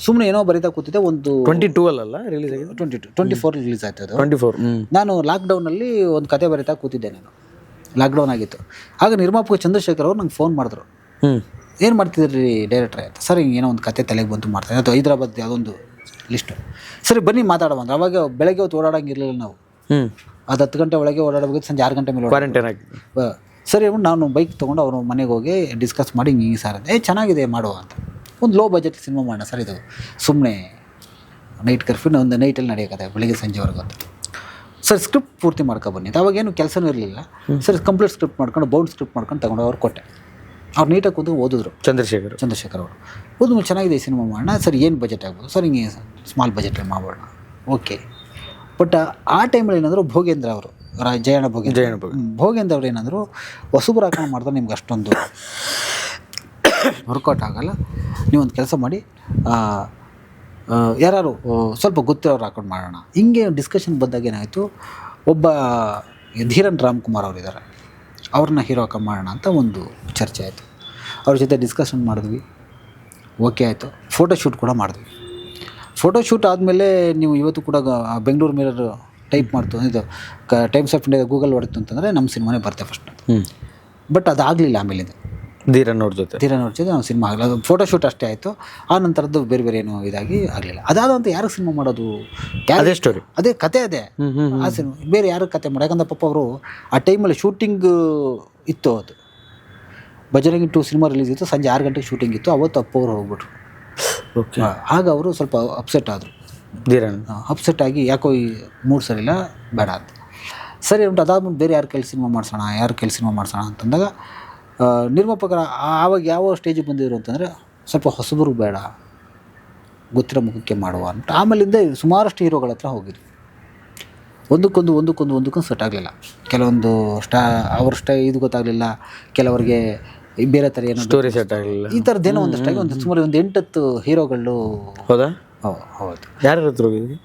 ಸುಮ್ಮನೆ ಏನೋ ಬರೀತಾ ಕೂತಿದ್ದೆ. ಒಂದು 22 ಅಲ್ಲ ರಿಲೀಸ್ ಆಗಿದೆ, 24 ರಿಲೀಸ್ ಆಯ್ತು ಅದು. 24. ನಾನು ಲಾಕ್ಡೌನಲ್ಲಿ ಒಂದು ಕತೆ ಬರೀತಾ ಕೂತಿದ್ದೆ. ನಾನು ಲಾಕ್ಡೌನ್ ಆಗಿತ್ತು. ಆಗ ನಿರ್ಮಾಪಕ ಚಂದ್ರಶೇಖರ್ ಅವರು ನಂಗೆ ಫೋನ್ ಮಾಡಿದ್ರು, ಏನು ಮಾಡ್ತಿದ್ರಿ ಡೈರೆಕ್ಟ್ರೇ ಅಂತ. ಸರ್ ಹಿಂಗೆ ಏನೋ ಒಂದು ಕತೆ ತಲೆಗೆ ಬಂತು ಮಾಡ್ತಾಯಿದ್ದೆ, ಅದು ಹೈದ್ರಾಬಾದ್ ಯಾವುದೊಂದು ಲಿಸ್ಟು. ಸರಿ ಬನ್ನಿ ಮಾತಾಡೋ ಅಂದ್ರೆ. ಅವಾಗ ಬೆಳಗ್ಗೆ ಹೊತ್ತು ಓಡಾಡಂಗಿರಲಿಲ್ಲ ನಾವು. ಅದು 10 ಗಂಟೆ ಒಳಗೆ ಓಡಾಡಬೇಕು, ಸಂಜೆ 6 ಗಂಟೆ ಮೇಲೆ ಕ್ವಾರಂಟೈನ್ ಆಗಿ. ಸರಿ ನಾನು ಬೈಕ್ ತೊಗೊಂಡು ಅವ್ರ ಮನೆಗೆ ಹೋಗಿ ಡಿಸ್ಕಸ್ ಮಾಡಿ ಹಿಂಗೆ ಸರ್ ಅಂತ, ಚೆನ್ನಾಗಿದೆ ಮಾಡುವ ಅಂತ. ಒಂದು ಲೋ ಬಜೆಟ್ ಸಿನಿಮಾ ಮಾಡೋಣ ಸರ್, ಇದು ಸುಮ್ಮನೆ ನೈಟ್ ಕರ್ಫ್ಯೂ ಒಂದು ನೈಟಲ್ಲಿ ನಡೆಯೋಕತ್ತೆ, ಬೆಳಿಗ್ಗೆ ಸಂಜೆವರೆಗೂ ಅಂತ. ಸರ್ ಸ್ಕ್ರಿಪ್ಟ್ ಪೂರ್ತಿ ಮಾಡ್ಕೊಬನ್ನಿ ಅಂತ. ಅವಾಗೇನು ಕೆಲಸನೂ ಇರಲಿಲ್ಲ. ಸರಿ ಕಂಪ್ಲೀಟ್ ಸ್ಕ್ರಿಪ್ಟ್ ಮಾಡ್ಕೊಂಡು ಬೌಂಡ್ ಸ್ಕ್ರಿಪ್ಟ್ ಮಾಡ್ಕೊಂಡು ತಗೊಂಡು ಅವ್ರು ಕೊಟ್ಟೆ. ಅವ್ರು ನೀಟಾಗಿ ಕೂತು ಓದಿದ್ರು. ಚಂದ್ರಶೇಖರ್ ಅವರು ಓದು ಚೆನ್ನಾಗಿದೆ, ಈ ಸಿನಿಮಾ ಮಾಡೋಣ. ಸರ್ ಏನು ಬಜೆಟ್ ಆಗ್ಬೋದು? ಸರ್ ಹಿಂಗೆ ಸ್ಮಾಲ್ ಬಜೆಟಲ್ಲಿ ಮಾಡೋಣ. ಓಕೆ. ಬಟ್ ಆ ಟೈಮಲ್ಲಿ ಏನಾದರೂ ಭೋಗೇಂದ್ರ ಅವರು, ಜಯಣ್ಣ ಭೋಗೇಂದ್ರ ಅವ್ರು ಏನಾದರೂ ಹೊಸಬ್ರು ಹಾಕೊಂಡು ಮಾಡಿದ್ರೆ ನಿಮ್ಗೆ ಅಷ್ಟೊಂದು ವರ್ಕೌಟ್ ಆಗೋಲ್ಲ. ನೀವೊಂದು ಕೆಲಸ ಮಾಡಿ, ಯಾರು ಸ್ವಲ್ಪ ಗೊತ್ತಿರೋರು ಹಾಕೊಂಡು ಮಾಡೋಣ. ಹಿಂಗೆ ಡಿಸ್ಕಷನ್ ಬಂದಾಗ ಏನಾಯಿತು, ಒಬ್ಬ ಧೀರನ್ ರಾಮ್ಕುಮಾರ್ ಅವರಿದ್ದಾರೆ, ಅವ್ರನ್ನ ಹೀರೋ ಹಾಕೊಂಡು ಮಾಡೋಣ ಅಂತ ಒಂದು ಚರ್ಚೆ ಆಯಿತು. ಅವ್ರ ಜೊತೆ ಡಿಸ್ಕಷನ್ ಮಾಡಿದ್ವಿ, ಓಕೆ ಆಯಿತು. ಫೋಟೋಶೂಟ್ ಕೂಡ ಮಾಡಿದ್ವಿ. ಫೋಟೋಶೂಟ್ ಆದಮೇಲೆ ನೀವು ಇವತ್ತು ಕೂಡ ಬೆಂಗಳೂರು ಮಿರರ್ ಟೈಪ್ ಮಾಡ್ತು, ಇದು ಟೈಮ್ಸ್ ಆಫ್ ಇಂಡಿಯಾ ಗೂಗಲ್ ಹೊಡಿತು ಅಂತಂದರೆ ನಮ್ಮ ಸಿನಿಮಾನೇ ಬರುತ್ತೆ ಫಸ್ಟ್. ಬಟ್ ಅದಾಗಲಿಲ್ಲ. ಆಮೇಲೆ ಧೀರನ್ ಅವ್ರ ಜೊತೆ ನಾವು ಸಿನಿಮಾ ಆಗಲ್ಲ, ಫೋಟೋಶೂಟ್ ಅಷ್ಟೇ ಆಯಿತು. ಆ ನಂತರದ್ದು ಬೇರೆ ಬೇರೆ ಏನೂ ಇದಾಗಿ ಆಗಲಿಲ್ಲ. ಅದಾದಂತ ಯಾರಿಗೆ ಸಿನಿಮಾ ಮಾಡೋದು, ಅದೇ ಸ್ಟೋರಿ, ಅದೇ ಕತೆ, ಅದೇ ಆ ಸಿನಿಮಾ. ಬೇರೆ ಯಾರು ಕತೆ ಮಾಡಿ, ಯಾಕಂದ್ರೆ ಪಾಪ ಅವರು ಆ ಟೈಮಲ್ಲಿ ಶೂಟಿಂಗ್ ಇತ್ತು. ಅದು ಬಜರಂಗಿ 2 ಸಿನಿಮಾ ರಿಲೀಸ್ ಇತ್ತು, ಸಂಜೆ 6 ಗಂಟೆಗೆ ಶೂಟಿಂಗ್ ಇತ್ತು. ಅವತ್ತು ಅಪ್ಪ ಅವರು ಹೋಗ್ಬಿಟ್ರು. ಆಗ ಅವರು ಸ್ವಲ್ಪ ಅಪ್ಸೆಟ್ ಆದರು. ಧೀರನ್ ಅಪ್ಸೆಟ್ ಆಗಿ ಯಾಕೋ ಈ ಮೂಡ್ ಸರಿಯಿಲ್ಲ, ಬೇಡ ಅಂತ. ಸರಿ ಉಂಟು. ಅದಾದ್ಮೇಲೆ ಬೇರೆ ಯಾರ ಕೈಲಿ ಸಿನಿಮಾ ಮಾಡಿಸೋಣ ಅಂತಂದಾಗ ನಿರ್ಮಾಪಕರ ಆವಾಗ ಯಾವ ಸ್ಟೇಜಿಗೆ ಬಂದಿದ್ರು ಅಂತಂದರೆ ಸ್ವಲ್ಪ ಹೊಸಬರು ಬೇಡ, ಗೊತ್ತಿರೋ ಮುಖಕ್ಕೆ ಮಾಡುವ ಅಂತ. ಆಮೇಲಿಂದ ಸುಮಾರಷ್ಟು ಹೀರೋಗಳ ಹತ್ರ ಹೋಗಿದ್ವಿ. ಒಂದಕ್ಕೊಂದು ಸೆಟ್ ಆಗಲಿಲ್ಲ. ಕೆಲವೊಂದು ಅವ್ರ ಇದು ಗೊತ್ತಾಗಲಿಲ್ಲ, ಕೆಲವರಿಗೆ ಬೇರೆ ಥರ ಏನೋ ಸ್ಟೋರಿ ಸೆಟ್ ಆಗಲಿಲ್ಲ. ಈ ಥರದ್ದೇನೋ ಒಂದಷ್ಟಾಗಿ ಸುಮಾರು ಒಂದು 8-10 ಹೀರೋಗಳು. ಹೌದಾ? ಹೌದು. ಯಾರ ಹತ್ರ ಹೋಗಿದ್ವಿ?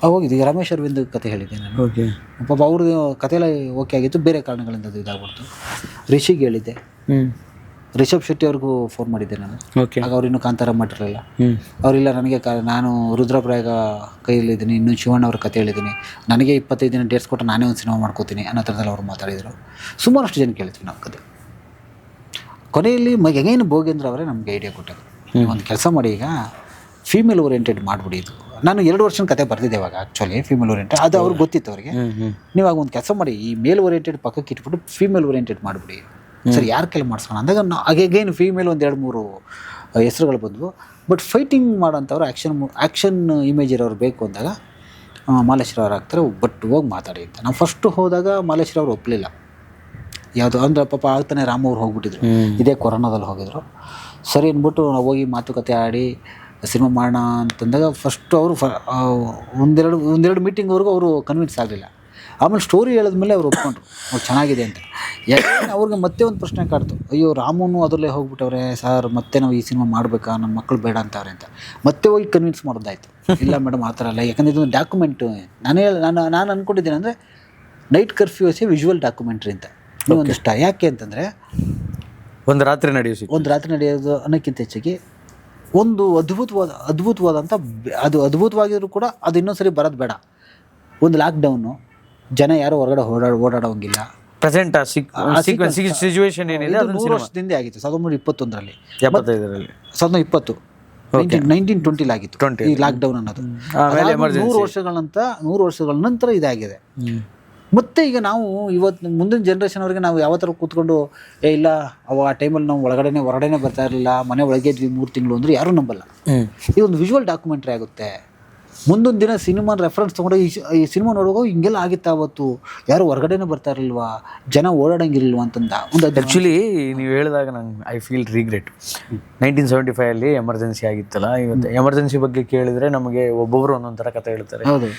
ಹೋಗಿದ್ವಿ. ರಮೇಶ್ ಅರವಿಂದ್ ಕತೆ ಹೇಳಿದ್ದೆ ನಾನು. ಓಕೆ. ಪಾಪ ಅವ್ರದ್ದು ಕಥೆಲ್ಲ ಓಕೆ ಆಗಿತ್ತು, ಬೇರೆ ಕಾರಣಗಳಿಂದ ಅದು ಇದಾಗ್ಬಿಡ್ತು. ರಿಷಿಗೆ ಹೇಳಿದ್ದೆ, ರಿಷಬ್ ಶೆಟ್ಟಿ ಅವ್ರಿಗೂ ಫೋನ್ ಮಾಡಿದ್ದೆ ನಾನು. ಓಕೆ. ಆಗ ಅವ್ರು ಇನ್ನೂ ಕಾಂತಾರ ಮಾಡಿರಲಿಲ್ಲ. ಅವರಿಲ್ಲ, ನನಗೆ ನಾನು ರುದ್ರಪ್ರಾಯಗ ಕೈಯಲ್ಲಿದ್ದೀನಿ, ಇನ್ನೂ ಶಿವಣ್ಣ ಅವ್ರ ಕತೆ ಹೇಳಿದ್ದೀನಿ, ನನಗೆ 25 ದಿನ ಡೇಟ್ಸ್ ಕೊಟ್ಟು ನಾನೇ ಒಂದು ಸಿನಿಮಾ ಮಾಡ್ಕೋತೀನಿ ಅನ್ನೋ ಥರದಲ್ಲಿ ಅವ್ರು ಮಾತಾಡಿದರು. ಸುಮಾರಷ್ಟು ಜನ ಕೇಳ್ತೀವಿ ನಾವು ಕತೆ. ಕೊನೆಯಲ್ಲಿ ಹೆಗೇನು ಭೋಗೇಂದ್ರ ಅವರೇ ನಮಗೆ ಐಡಿಯಾ ಕೊಟ್ಟರು, ಒಂದು ಕೆಲಸ ಮಾಡಿ, ಈಗ ಫೀಮೇಲ್ ಓರಿಯೆಂಟೆಡ್ ಮಾಡಿಬಿಡಿ. ಇದು ನಾನು 2 ವರ್ಷದ ಕತೆ ಬರ್ತಿದ್ದೆ ಅವಾಗ. ಆ್ಯಕ್ಚುಲಿ ಫೀಮೇಲ್ ಓರಿಯೆಂಟೆಡ್ ಅದು ಅವ್ರಿಗೆ ಗೊತ್ತಿತ್ತು ಅವರಿಗೆ. ನೀವಾಗ ಒಂದು ಕೆಲಸ ಮಾಡಿ, ಈ ಮೇಲ್ ಓರಿಯೆಂಟೆಡ್ ಪಕ್ಕಕ್ಕೆ ಇಟ್ಬಿಟ್ಟು ಫೀಮೇಲ್ ಓರಿಯೆಂಟೆಡ್ ಮಾಡಿಬಿಡಿ. ಸರಿ, ಯಾರ ಕೈಲಿ ಮಾಡಿಸೋಣ ಅಂದಾಗ ಅಗೇನ್ ಫೀಮೇಲ್ 1-2-3 ಹೆಸರುಗಳು ಬಂದವು. ಬಟ್ ಫೈಟಿಂಗ್ ಮಾಡೋಂಥವ್ರು, ಆ್ಯಕ್ಷನ್ ಇಮೇಜ್ ಇರೋರು ಬೇಕು ಅಂದಾಗ ಮಾಲೇಶ್ವರ ಅವ್ರು ಆಗ್ತಾರೆ. ಬಟ್ ಹೋಗಿ ಮಾತಾಡಿ ಅಂತ. ನಾವು ಫಸ್ಟು ಹೋದಾಗ ಮಾಲೇಶ್ವರ ಅವ್ರು ಒಪ್ಪಲಿಲ್ಲ. ಯಾವುದು ಅಂದರೆ ಪಾಪ ಆಗ್ತಾನೆ ರಾಮ ಅವ್ರು ಹೋಗ್ಬಿಟ್ಟಿದ್ರು, ಇದೇ ಕೊರೋನಾದಲ್ಲಿ ಹೋಗಿದ್ರು. ಸರಿ ಅಂದ್ಬಿಟ್ಟು ನಾವು ಹೋಗಿ ಮಾತುಕತೆ ಆಡಿ ಸಿನಿಮಾ ಮಾಡೋಣ ಅಂತಂದಾಗ ಫಸ್ಟು ಅವರು ಒಂದೆರಡು ಮೀಟಿಂಗ್ವರೆಗೂ ಅವರು ಕನ್ವಿನ್ಸ್ ಆಗಲಿಲ್ಲ. ಆಮೇಲೆ ಸ್ಟೋರಿ ಹೇಳಿದ್ಮೇಲೆ ಅವ್ರು ಒಪ್ಕೊಂಡ್ರು, ಅವ್ರು ಚೆನ್ನಾಗಿದೆ ಅಂತ. ಯಾಕೆ ಅವ್ರಿಗೆ ಮತ್ತೆ ಒಂದು ಪ್ರಶ್ನೆ ಕಾಡ್ತು, ಅಯ್ಯೋ ರಾಮನು ಅದರಲ್ಲೇ ಹೋಗ್ಬಿಟ್ಟವ್ರೆ ಸರ್, ಮತ್ತೆ ನಾವು ಈ ಸಿನಿಮಾ ಮಾಡಬೇಕಾ, ನಮ್ಮ ಮಕ್ಕಳು ಬೇಡ ಅಂತವ್ರೆ ಅಂತ. ಮತ್ತೆ ಹೋಗಿ ಕನ್ವಿನ್ಸ್ ಮಾಡೋದಾಯ್ತು. ಇಲ್ಲ ಮೇಡಮ್, ಆ ಥರ ಅಲ್ಲ, ಯಾಕಂದರೆ ಇದೊಂದು ಡಾಕ್ಯುಮೆಂಟು. ನಾನು ಅಂದ್ಕೊಂಡಿದ್ದೇನೆ ಅಂದರೆ ನೈಟ್ ಕರ್ಫ್ಯೂ ವಿಜುವಲ್ ಡಾಕ್ಯುಮೆಂಟ್ರಿ ಅಂತ. ಒಂದಿಷ್ಟ ಯಾಕೆ ಅಂತಂದರೆ ಒಂದು ರಾತ್ರಿ ನಡೆಯೋದು ಅನ್ನೋಕ್ಕಿಂತ ಹೆಚ್ಚಾಗಿ ಒಂದು ಅದ್ಭುತವಾದಂಥ, ಅದು ಅದ್ಭುತವಾಗಿದ್ರು ಕೂಡ ಅದು ಇನ್ನೊಂದ್ಸರಿ ಬರೋದು ಬೇಡ. ಒಂದು ಲಾಕ್ಡೌನು, ಜನ ಯಾರು ಹೊರಗಡೆ ಓಡಾಡೋಂಗಿಲ್ಲ. ಪ್ರೆಸೆಂಟ್ ಸಿಚುವೇಶನ್ ಏನಿದೆ ಅದು 100 ವರ್ಷದಿಂದ ಆಗಿತ್ತು. 1921ರಲ್ಲಿ, 1920 1920 ಆಗಿತ್ತು ಈ ಲಾಕ್ಡೌನ್ ಅನ್ನೋದು. 100 ವರ್ಷಗಳ ನಂತರ ಇದಾಗಿದೆ. ಮತ್ತೆ ಈಗ ನಾವು ಇವತ್ತು ಮುಂದಿನ ಜನ್ರೇಷನ್ ಅವ್ರಿಗೆ ನಾವು ಯಾವ ಥರ ಕೂತ್ಕೊಂಡು ಇಲ್ಲ ಆ ಟೈಮಲ್ಲಿ ನಾವು ಹೊರಗಡೆನೆ ಬರ್ತಾ ಇರಲಿಲ್ಲ, ಮನೆ ಒಳಗೆ ಇದ್ವಿ 3 ತಿಂಗಳು ಅಂದ್ರೆ ಯಾರೂ ನಂಬಲ್ಲ. ಇದೊಂದು ವಿಜುವಲ್ ಡಾಕ್ಯುಮೆಂಟ್ರಿ ಆಗುತ್ತೆ. ಮುಂದೊಂದು ದಿನ ಸಿನಿಮಾ ರೆಫರೆನ್ಸ್ ತೊಗೊಂಡು ಈ ಸಿನಿಮಾ ನೋಡುವಾಗ ಹಿಂಗೆಲ್ಲ ಆಗಿತ್ತು, ಅವತ್ತು ಯಾರು ಹೊರಗಡೆನೇ ಬರ್ತಾ ಇರಲಿಲ್ವಾ, ಜನ ಓಡಾಡಂಗಿರಲಿಲ್ವಾ ಅಂತಂದ ಒಂದು. ಆ್ಯಕ್ಚುಲಿ ನೀವು ಹೇಳಿದಾಗ ನಂಗೆ ಐ ಫೀಲ್ ರಿಗ್ರೆಟ್. 1975 ಎಮರ್ಜೆನ್ಸಿ ಆಗಿತ್ತಲ್ಲ, ಇವತ್ತು ಎಮರ್ಜೆನ್ಸಿ ಬಗ್ಗೆ ಕೇಳಿದ್ರೆ ನಮಗೆ ಒಬ್ಬೊಬ್ರು ಒಂದೊಂದು ಥರ ಕತೆ ಹೇಳ್ತಾರೆ. ಹೌದು,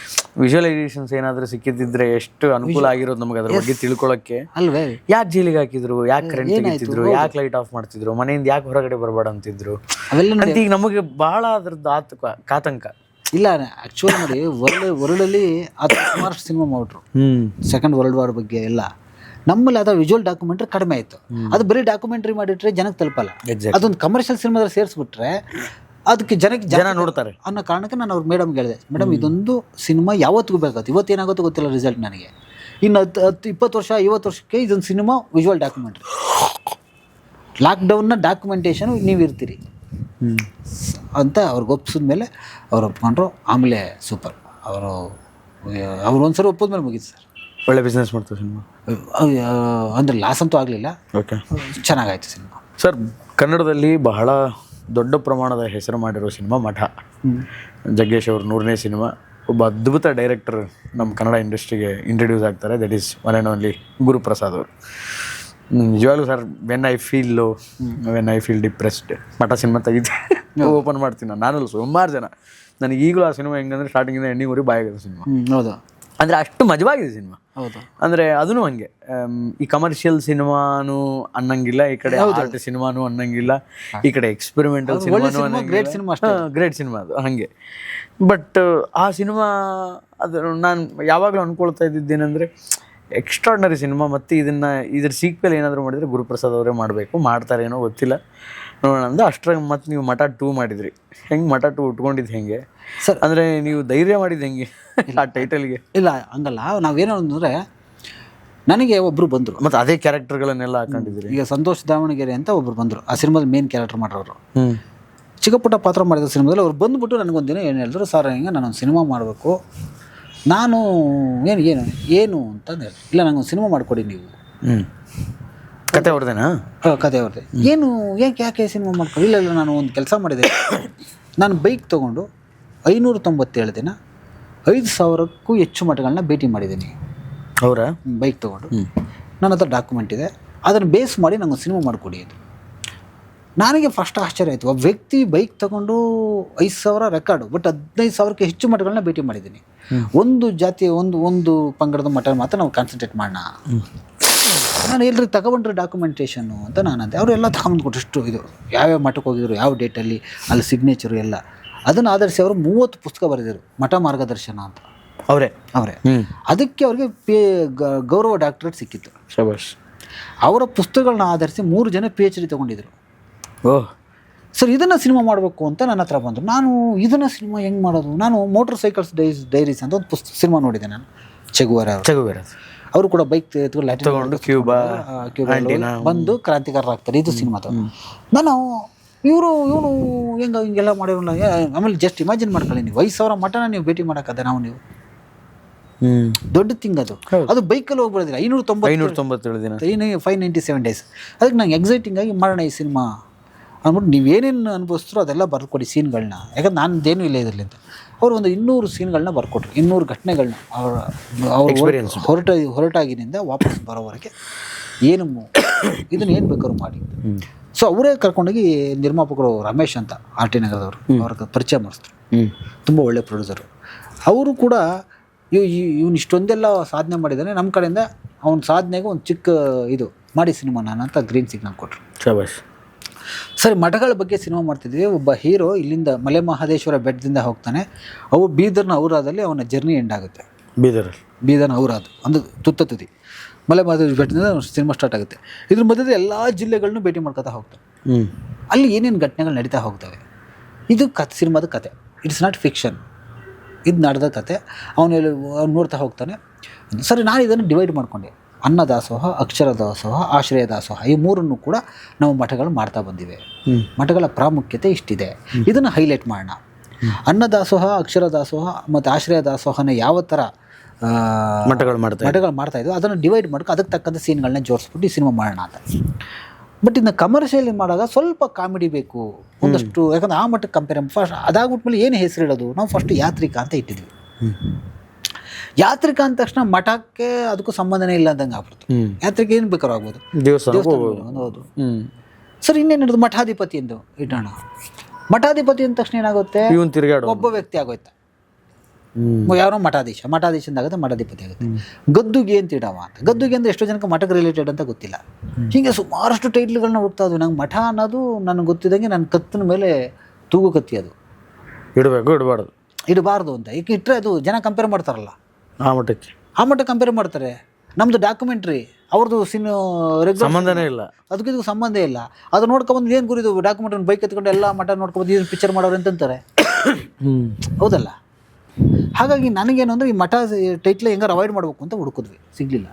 ವಿಜುವಲೈಸೇಷನ್ಸ್ ಏನಾದರೂ ಸಿಕ್ಕಿದ್ರೆ ಎಷ್ಟು ಅನುಕೂಲ ಆಗಿರೋದು ನಮಗೆ ಅದ್ರ ಬಗ್ಗೆ ತಿಳ್ಕೊಳ್ಳೋಕ್ಕೆ. ಅಲ್ವೇ? ಯಾಕೆ ಜೈಲಿಗೆ ಹಾಕಿದ್ರು, ಯಾಕೆ ಕರೆಂಟ್ ತೆಗಿತಿದ್ರು, ಯಾಕೆ ಲೈಟ್ ಆಫ್ ಮಾಡ್ತಿದ್ರು, ಮನೆಯಿಂದ ಯಾಕೆ ಹೊರಗಡೆ ಬರಬೇಡ ಅಂತಿದ್ರು ಅವೆಲ್ಲ ಈಗ ನಮಗೆ ಬಹಳ ಅದ್ರದ್ದು ಕಾತಂಕ ಇಲ್ಲ. ಆ್ಯಕ್ಚುಲಿ ನೋಡಿ, ವರ್ಲ್ಡಲ್ಲಿ ಅದು ಸುಮಾರಷ್ಟು ಸಿನಿಮಾ ಮಾಡ್ರು, ಸೆಕೆಂಡ್ ವರ್ಲ್ಡ್ ವಾರ್ ಬಗ್ಗೆ ಎಲ್ಲ. ನಮ್ಮಲ್ಲಿ ಅದರ ವಿಜುವಲ್ ಡಾಕ್ಯುಮೆಂಟ್ರಿ ಕಡಿಮೆ ಆಯಿತು. ಅದು ಬರೀ ಡಾಕ್ಯುಮೆಂಟ್ರಿ ಮಾಡಿಟ್ರೆ ಜನಕ್ಕೆ ತಲುಪಲ್ಲ. ಅದೊಂದು ಕಮರ್ಷಿಯಲ್ ಸಿನಿಮಾದಲ್ಲಿ ಸೇರಿಸ್ಬಿಟ್ರೆ ಅದಕ್ಕೆ ಜನ ನೋಡ್ತಾರೆ ಅನ್ನೋ ಕಾರಣಕ್ಕೆ ನಾನು ಅವ್ರ ಮೇಡಮ್ಗೆ ಹೇಳಿದೆ, ಮೇಡಮ್ ಇದೊಂದು ಸಿನಿಮಾ ಯಾವತ್ತಿಗೂ ಬೇಕಾಗುತ್ತೆ, ಇವತ್ತೇನಾಗುತ್ತೋ ಗೊತ್ತಿಲ್ಲ ರಿಸಲ್ಟ್ ನನಗೆ, ಇನ್ನು 10-20 ವರ್ಷ 50 ವರ್ಷಕ್ಕೆ ಇದೊಂದು ಸಿನಿಮಾ ವಿಜುವಲ್ ಡಾಕ್ಯುಮೆಂಟ್ರಿ. ಲಾಕ್ಡೌನ್ನ ಡಾಕ್ಯುಮೆಂಟೇಷನ್ ನೀವು ಇರ್ತೀರಿ ಅಂತ ಅವ್ರಿಗೆ ಒಪ್ಪಿಸಿದ ಮೇಲೆ ಅವ್ರು ಒಪ್ಕೊಂಡ್ರು. ಆಮೇಲೆ ಸೂಪರ್, ಅವ್ರು ಒಂದ್ಸರಿ ಒಪ್ಪೋದ್ಮೇಲೆ ಮುಗೀತು ಸರ್. ಒಳ್ಳೆ ಬಿಸ್ನೆಸ್ ಮಾಡ್ತಾರೆ ಸಿನಿಮಾ. ಅಂದರೆ ಲಾಸ್ ಅಂತೂ ಆಗಲಿಲ್ಲ. ಓಕೆ, ಚೆನ್ನಾಗಾಯ್ತು ಸಿನಿಮಾ. ಸರ್, ಕನ್ನಡದಲ್ಲಿ ಬಹಳ ದೊಡ್ಡ ಪ್ರಮಾಣದ ಹೆಸರು ಮಾಡಿರೋ ಸಿನಿಮಾ ಮಠ. ಜಗ್ಗೇಶ್ ಅವರು 100ನೇ ಸಿನಿಮಾ. ಒಬ್ಬ ಅದ್ಭುತ ಡೈರೆಕ್ಟರ್ ನಮ್ಮ ಕನ್ನಡ ಇಂಡಸ್ಟ್ರಿಗೆ ಇಂಟ್ರಡ್ಯೂಸ್ ಆಗ್ತಾರೆ. That is one and only Guruprasad ಅವರು. ನಿಜವಾಗ್ಲೂ sir, when I feel depressed, Math cinema ತೆಗಿದ್ದೆ open ಮಾಡ್ತೀನಿ ನಾನು. ಸುಮಾರು ಜನ ನನಗೆ ಈಗಲೂ ಆ ಸಿನಿಮಾ ಹೆಂಗಂದ್ರೆ ಸ್ಟಾರ್ಟಿಂಗಿಂದ ಎಂಡಿಂಗ್ವರೆಗೂ ಬಾಯಾಗಿದೆ ಸಿನಿಮಾ. ಹೌದು, ಅಂದರೆ ಅಷ್ಟು ಮಜವಾಗಿದೆ ಸಿನಿಮಾ. ಹೌದು, ಅಂದರೆ ಅದೂ ಹಂಗೆ, ಈ ಕಮರ್ಷಿಯಲ್ ಸಿನಿಮಾನು ಅನ್ನಂಗಿಲ್ಲ, ಈ ಕಡೆ ಆರ್ಟ್ ಸಿನಿಮಾನು ಅನ್ನಂಗಿಲ್ಲ, ಈ ಕಡೆ ಎಕ್ಸ್ಪೆರಿಮೆಂಟಲ್ ಸಿನಿಮಾನು ಅನ್ನಂಗಿಲ್ಲ. ಗ್ರೇಟ್ ಸಿನಿಮಾ ಅದು ಹಾಗೆ. ಬಟ್ ಆ ಸಿನಿಮಾ ಅದು ನಾನು ಯಾವಾಗಲೂ ಅಂದ್ಕೊಳ್ತಾ ಇದ್ದಿದ್ದೇನೆಂದರೆ, ಎಕ್ಸ್ಟ್ರಾರ್ಡಿನರಿ ಸಿನಿಮಾ. ಮತ್ತು ಇದ್ರ ಸೀಕ್ವೆಲ್ ಏನಾದರೂ ಮಾಡಿದರೆ ಗುರುಪ್ರಸಾದ್ ಅವರೇ ಮಾಡಬೇಕು, ಮಾಡ್ತಾರೇನೋ ಗೊತ್ತಿಲ್ಲ, ನೋಡೋಣ ಅಂದ. ಅಷ್ಟ್ರಾಗ ಮತ್ತು ನೀವು ಮಠ 2 ಮಾಡಿದ್ರಿ. ಹೆಂಗೆ ಮಠ 2 ಉಟ್ಕೊಂಡಿದ್ದು ಹೆಂಗೆ ಸರ್? ಅಂದರೆ ನೀವು ಧೈರ್ಯ ಮಾಡಿದ್ದು ಹೆಂಗೆ ಆ ಟೈಟಲ್ಗೆ? ಇಲ್ಲ ಹಂಗಲ್ಲ, ನಾವೇನೋ ಅಂದರೆ ನನಗೆ ಒಬ್ಬರು ಬಂದರು, ಮತ್ತು ಅದೇ ಕ್ಯಾರೆಕ್ಟರ್ಗಳನ್ನೆಲ್ಲ ಹಾಕೊಂಡಿದ್ದೀರಿ. ಈಗ ಸಂತೋಷ್ ದಾವಣಗೆರೆ ಅಂತ ಒಬ್ಬರು ಬಂದರು, ಆ ಸಿನಿಮಾದ ಮೇನ್ ಕ್ಯಾರೆಕ್ಟರ್ ಮಾಡೋರು. ಚಿಕ್ಕ ಪುಟ್ಟ ಪಾತ್ರ ಮಾಡಿದ ಸಿನಿಮಾದಲ್ಲಿ ಅವ್ರು ಬಂದುಬಿಟ್ಟು ನನಗೊಂದಿನ ಏನು ಹೇಳಿದ್ರು, ಸರ್ ಹಿಂಗೆ ನಾನೊಂದು ಸಿನಿಮಾ ಮಾಡಬೇಕು, ನಾನು ಏನು ಅಂತ ಹೇಳಿ, ಇಲ್ಲ ನನಗೊಂದು ಸಿನಿಮಾ ಮಾಡಿಕೊಡಿ ನೀವು. ಕತೆ ಅವ್ರದ್ದೇನಾ? ಕತೆ ಅವ್ರದ್ದೆ. ಯಾಕೆ ಸಿನಿಮಾ ಮಾಡ್ಕೊಡಿ? ಇಲ್ಲ ನಾನು ಒಂದು ಕೆಲಸ ಮಾಡಿದೆ, ನಾನು ಬೈಕ್ ತೊಗೊಂಡು 597 ದಿನ 5,000ಕ್ಕೂ ಹೆಚ್ಚು ಮಠಗಳನ್ನ ಭೇಟಿ ಮಾಡಿದ್ದೀನಿ. ಅವರ ಬೈಕ್ ತೊಗೊಂಡು ನನ್ನ ಹತ್ರ ಡಾಕ್ಯುಮೆಂಟ್ ಇದೆ, ಅದನ್ನು ಬೇಸ್ ಮಾಡಿ ನನಗೊಂದು ಸಿನಿಮಾ ಮಾಡಿಕೊಡಿ ಅದು. ನನಗೆ ಫಸ್ಟ್ ಆಶ್ಚರ್ಯ ಆಯಿತು, ಒಬ್ಬ ವ್ಯಕ್ತಿ ಬೈಕ್ ತೊಗೊಂಡು 5,000 ರೆಕಾರ್ಡು, ಬಟ್ 15,000ಕ್ಕೆ ಹೆಚ್ಚು ಮಠಗಳನ್ನ ಭೇಟಿ ಮಾಡಿದ್ದೀನಿ. ಒಂದು ಜಾತಿಯ ಒಂದು ಪಂಗಡದ ಮಠ ಮಾತ್ರ ನಾವು ಕಾನ್ಸಂಟ್ರೇಟ್ ಮಾಡೋಣ. ನಾನು ಎಲ್ರಿ ತಗೊಬಂಡ್ರಿ ಡಾಕ್ಯುಮೆಂಟೇಷನ್ನು ಅಂತ ನಾನಂತೆ. ಅವರೆಲ್ಲ ತಗೊಂಡು ಕೊಟ್ಟಷ್ಟು ಇದು ಯಾವ್ಯಾವ ಮಠಕ್ಕೆ ಹೋಗಿದ್ರು, ಯಾವ ಡೇಟಲ್ಲಿ, ಅಲ್ಲಿ ಸಿಗ್ನೇಚರು ಎಲ್ಲ ಅದನ್ನು ಆಧರಿಸಿ ಅವರು 30 ಪುಸ್ತಕ ಬರೆದಿರು, ಮಠ ಮಾರ್ಗದರ್ಶನ ಅಂತ. ಅವರೇ ಅದಕ್ಕೆ ಅವ್ರಿಗೆ ಗೌರವ ಡಾಕ್ಟರೇಟ್ ಸಿಕ್ಕಿತ್ತು. ಶಬಾಷ್. ಅವರ ಪುಸ್ತಕಗಳನ್ನ ಆಧರಿಸಿ 3 ಜನ PhD ತೊಗೊಂಡಿದ್ರು. ಓಹ್ ಸರ್, ಇದನ್ನು ಸಿನಿಮಾ ಮಾಡಬೇಕು ಅಂತ ನನ್ನ ಹತ್ರ ಬಂದರು. ನಾನು ಇದನ್ನು ಸಿನಿಮಾ ಹೆಂಗೆ ಮಾಡೋದು? ನಾನು ಮೋಟರ್ ಸೈಕಲ್ಸ್ ಡೈರೀಸ್ ಅಂತ ಒಂದು ಸಿನಿಮಾ ನೋಡಿದೆ ನಾನು, ಚೆಗುವೇರ ಅವರು ಕೂಡ ಬೈಕ್ ತಗೊಂಡು ಕ್ಯೂಬಾ ಬಂದು ಕ್ರಾಂತಿಕಾರರಾಗ್ತಾರೆ, ಇದು ಸಿನಿಮಾದ. ನಾನು ಇವನು ಹಿಂಗೆಲ್ಲ ಮಾಡಿರಲ್ಲ. ಆಮೇಲೆ ಜಸ್ಟ್ ಇಮ್ಯಾಜಿನ್ ಮಾಡ್ಕೊಳ್ಳಿ, ನೀವು 5,000 ಮಠನ ನೀವು ಭೇಟಿ ಮಾಡೋಕ್ಕದ ನೀವು ದೊಡ್ಡ ತಿಂಗ್ ಅದು ಬೈಕಲ್ಲಿ ಹೋಗ್ಬಿಡೋದಿಲ್ಲ. 597 ದಿನ 597 ಡೇಸ್. ಅದಕ್ಕೆ ನಂಗೆ ಎಕ್ಸೈಟಿಂಗ್ ಆಗಿ ಮಾಡೋಣ ಈ ಸಿನಿಮಾ ಅಂದ್ಬಿಟ್ಟು ನೀವೇನೇನು ಅನುಭವಿಸ್ತೀರೋ ಅದೆಲ್ಲ ಬರ್ಕೊಡಿ ಸೀನ್ಗಳನ್ನ, ಯಾಕಂದ್ರೆ ನಾನದೇನೂ ಇಲ್ಲ ಇದರಲ್ಲಿ ಅಂತ. ಅವರು ಒಂದು 200 ಸೀನ್ಗಳನ್ನ ಬರ್ಕೊಟ್ರು, 200 ಘಟನೆಗಳನ್ನ. ಹೊರಟಾಗಿನಿಂದ ವಾಪಸ್ ಬರೋವರೆಗೆ ಇದನ್ನು ಬೇಕಾದ್ರು ಮಾಡಿ. ಸೊ ಅವರೇ ಕರ್ಕೊಂಡೋಗಿ ನಿರ್ಮಾಪಕರು ರಮೇಶ್ ಅಂತ RT ನಗರದವರು, ಅವ್ರಿಗೆ ಪರಿಚಯ ಮಾಡಿಸಿದ್ರು. ತುಂಬ ಒಳ್ಳೆ ಪ್ರೊಡ್ಯೂಸರು. ಅವರು ಕೂಡ ಇವನು ಇಷ್ಟೊಂದೆಲ್ಲ ಸಾಧನೆ ಮಾಡಿದ್ದಾನೆ, ನಮ್ಮ ಕಡೆಯಿಂದ ಅವನ ಸಾಧನೆಗೆ ಒಂದು ಚಿಕ್ಕ ಇದು ಮಾಡಿ ಸಿನಿಮಾ ನಾನು ಅಂತ ಗ್ರೀನ್ ಸಿಗ್ನಲ್ ಕೊಟ್ಟರು. ಶಬಾಷ್. ಸರಿ, ಮಠಗಳ ಬಗ್ಗೆ ಸಿನಿಮಾ ಮಾಡ್ತಿದ್ವಿ. ಒಬ್ಬ ಹೀರೋ ಇಲ್ಲಿಂದ ಮಲೆ ಮಹದೇಶ್ವರ ಬೆಟ್ಟದಿಂದ ಹೋಗ್ತಾನೆ. ಅವು ಬೀದರ್ನ ಔರಾದಲ್ಲಿ ಅವನ ಜರ್ನಿ ಎಂಡ್ ಆಗುತ್ತೆ. ಬೀದರ್ನ ಔರಾದ್ ಅಂದ್ರೆ ತುದಿ ಮಲೆ ಮಹದೇಶ್ವರ ಬೆಟ್ಟದಿಂದ ಸಿನಿಮಾ ಸ್ಟಾರ್ಟ್ ಆಗುತ್ತೆ. ಇದ್ರ ಮಧ್ಯದಲ್ಲಿ ಎಲ್ಲ ಜಿಲ್ಲೆಗಳನ್ನೂ ಭೇಟಿ ಮಾಡ್ಕೊತಾ ಹೋಗ್ತಾನೆ. ಅಲ್ಲಿ ಏನೇನು ಘಟನೆಗಳು ನಡೀತಾ ಹೋಗ್ತವೆ. ಇದು ಸಿನಿಮಾದ ಕತೆ, ಇಟ್ಸ್ ನಾಟ್ ಫಿಕ್ಷನ್, ಇದು ನಡೆದ ಕತೆ. ಅವನು ನೋಡ್ತಾ ಹೋಗ್ತಾನೆ. ಸರಿ, ನಾನು ಇದನ್ನು ಡಿವೈಡ್ ಮಾಡ್ಕೊಂಡೆ. ಅನ್ನದಾಸೋಹ, ಅಕ್ಷರ ದಾಸೋಹ, ಆಶ್ರಯ ದಾಸೋಹ, ಈ 3 ಕೂಡ ನಾವು ಮಠಗಳು ಮಾಡ್ತಾ ಬಂದಿವೆ. ಮಠಗಳ ಪ್ರಾಮುಖ್ಯತೆ ಇಷ್ಟಿದೆ, ಇದನ್ನು ಹೈಲೈಟ್ ಮಾಡೋಣ. ಅನ್ನದಾಸೋಹ, ಅಕ್ಷರ ದಾಸೋಹ ಮತ್ತು ಆಶ್ರಯ ದಾಸೋಹನ ಯಾವ ಥರ ಮಠಗಳು ಮಾಡ್ತಾ ಇದ್ವು ಅದನ್ನು ಡಿವೈಡ್ ಮಾಡ್ಕೊ ಅದಕ್ಕೆ ತಕ್ಕಂಥ ಸೀನ್ಗಳನ್ನ ಜೋಡಿಸ್ಬಿಟ್ಟು ಈ ಸಿನಿಮಾ ಮಾಡೋಣ ಅಂತ. ಬಟ್ ಇನ್ನು ಕಮರ್ಷಿಯಲಿ ಮಾಡಿದಾಗ ಸ್ವಲ್ಪ ಕಾಮಿಡಿ ಬೇಕು ಒಂದಷ್ಟು, ಯಾಕಂದ್ರೆ ಆ ಮಟ್ಟಕ್ಕೆ ಕಂಪೇರ್ ಫಸ್ಟ್ ಅದಾಗ್ಬಿಟ್ಮೇಲೆ ಏನು ಹೆಸರಿಡೋದು, ನಾವು ಫಸ್ಟ್ ಯಾತ್ರಿಕ ಅಂತ ಇಟ್ಟಿದ್ವಿ. ಯಾತ್ರಿಕ ಅಂದ ತಕ್ಷಣ ಮಠಕ್ಕೆ ಅದಕ್ಕೂ ಸಂಬಂಧನೇ ಇಲ್ಲ ಅಂದಂಗೆ ಆಗ್ಬಿಡ್ತು. ಯಾತ್ರಿಕ ಏನು ಬೇಕಾದ್ರೂ ಆಗ್ಬೋದು, ದೇವಸ್ಥಾನ. ಹೌದು ಸರ್. ಇನ್ನೇನು ಹಿಡಿದು ಮಠಾಧಿಪತಿ ಎಂದು ಇಡೋಣ. ಮಠಾಧಿಪತಿ ಅಂದ ತಕ್ಷಣ ಏನಾಗುತ್ತೆ, ಒಬ್ಬ ವ್ಯಕ್ತಿ ಆಗೋಯ್ತು, ಯಾರೋ ಮಠಾಧೀಶದಿಂದ ಆಗುತ್ತೆ, ಮಠಾಧಿಪತಿ ಆಗುತ್ತೆ. ಗದ್ದುಗೆ ಅಂತ ಇಡವ ಅಂತ. ಗದ್ದುಗೆ ಅಂದರೆ ಎಷ್ಟೋ ಜನಕ್ಕೆ ಮಠಕ್ಕೆ ರಿಲೇಟೆಡ್ ಅಂತ ಗೊತ್ತಿಲ್ಲ. ಹೀಗೆ ಸುಮಾರಷ್ಟು ಟೈಟ್ಲ್ಗಳನ್ನ ಹುಡ್ತಾ ಇದ್ವಿ. ನಂಗೆ ಮಠ ಅನ್ನೋದು ನನಗೆ ಗೊತ್ತಿದ್ದಂಗೆ ನನ್ನ ಕತ್ತಿನ ಮೇಲೆ ತೂಗು ಕತ್ತಿ, ಅದು ಇಡಬಾರ್ದು ಅಂತ. ಈಗ ಇಟ್ಟರೆ ಅದು ಜನ ಕಂಪೇರ್ ಮಾಡ್ತಾರಲ್ಲ, ಆ ಮಟ್ಟಕ್ಕೆ ಕಂಪೇರ್ ಮಾಡ್ತಾರೆ. ನಮ್ಮದು ಡಾಕ್ಯುಮೆಂಟ್ರಿ, ಅವ್ರದ್ದು ಸಂಬಂಧನೇ ಇಲ್ಲ, ಅದಕ್ಕೆ ಸಂಬಂಧ ಇಲ್ಲ. ಅದು ನೋಡ್ಕೊಬಂದು ಏನು ಗುರಿದು ಡಾಕ್ಯುಮೆಂಟ್ರಿ ಬೈಕ್ ಎತ್ಕೊಂಡು ಎಲ್ಲ ಮಠ ನೋಡ್ಕೊಬಂದು ಇದು ಪಿಕ್ಚರ್ ಮಾಡೋರು ಅಂತಂತಾರೆ. ಹೌದಲ್ಲ? ಹಾಗಾಗಿ ನನಗೇನು ಅಂದರೆ ಈ ಮಠ ಟೈಟ್ಲ್ ಹೆಂಗಾರು ಅವಾಯ್ಡ್ ಮಾಡಬೇಕು ಅಂತ ಹುಡುಕಿದ್ವಿ, ಸಿಗಲಿಲ್ಲ.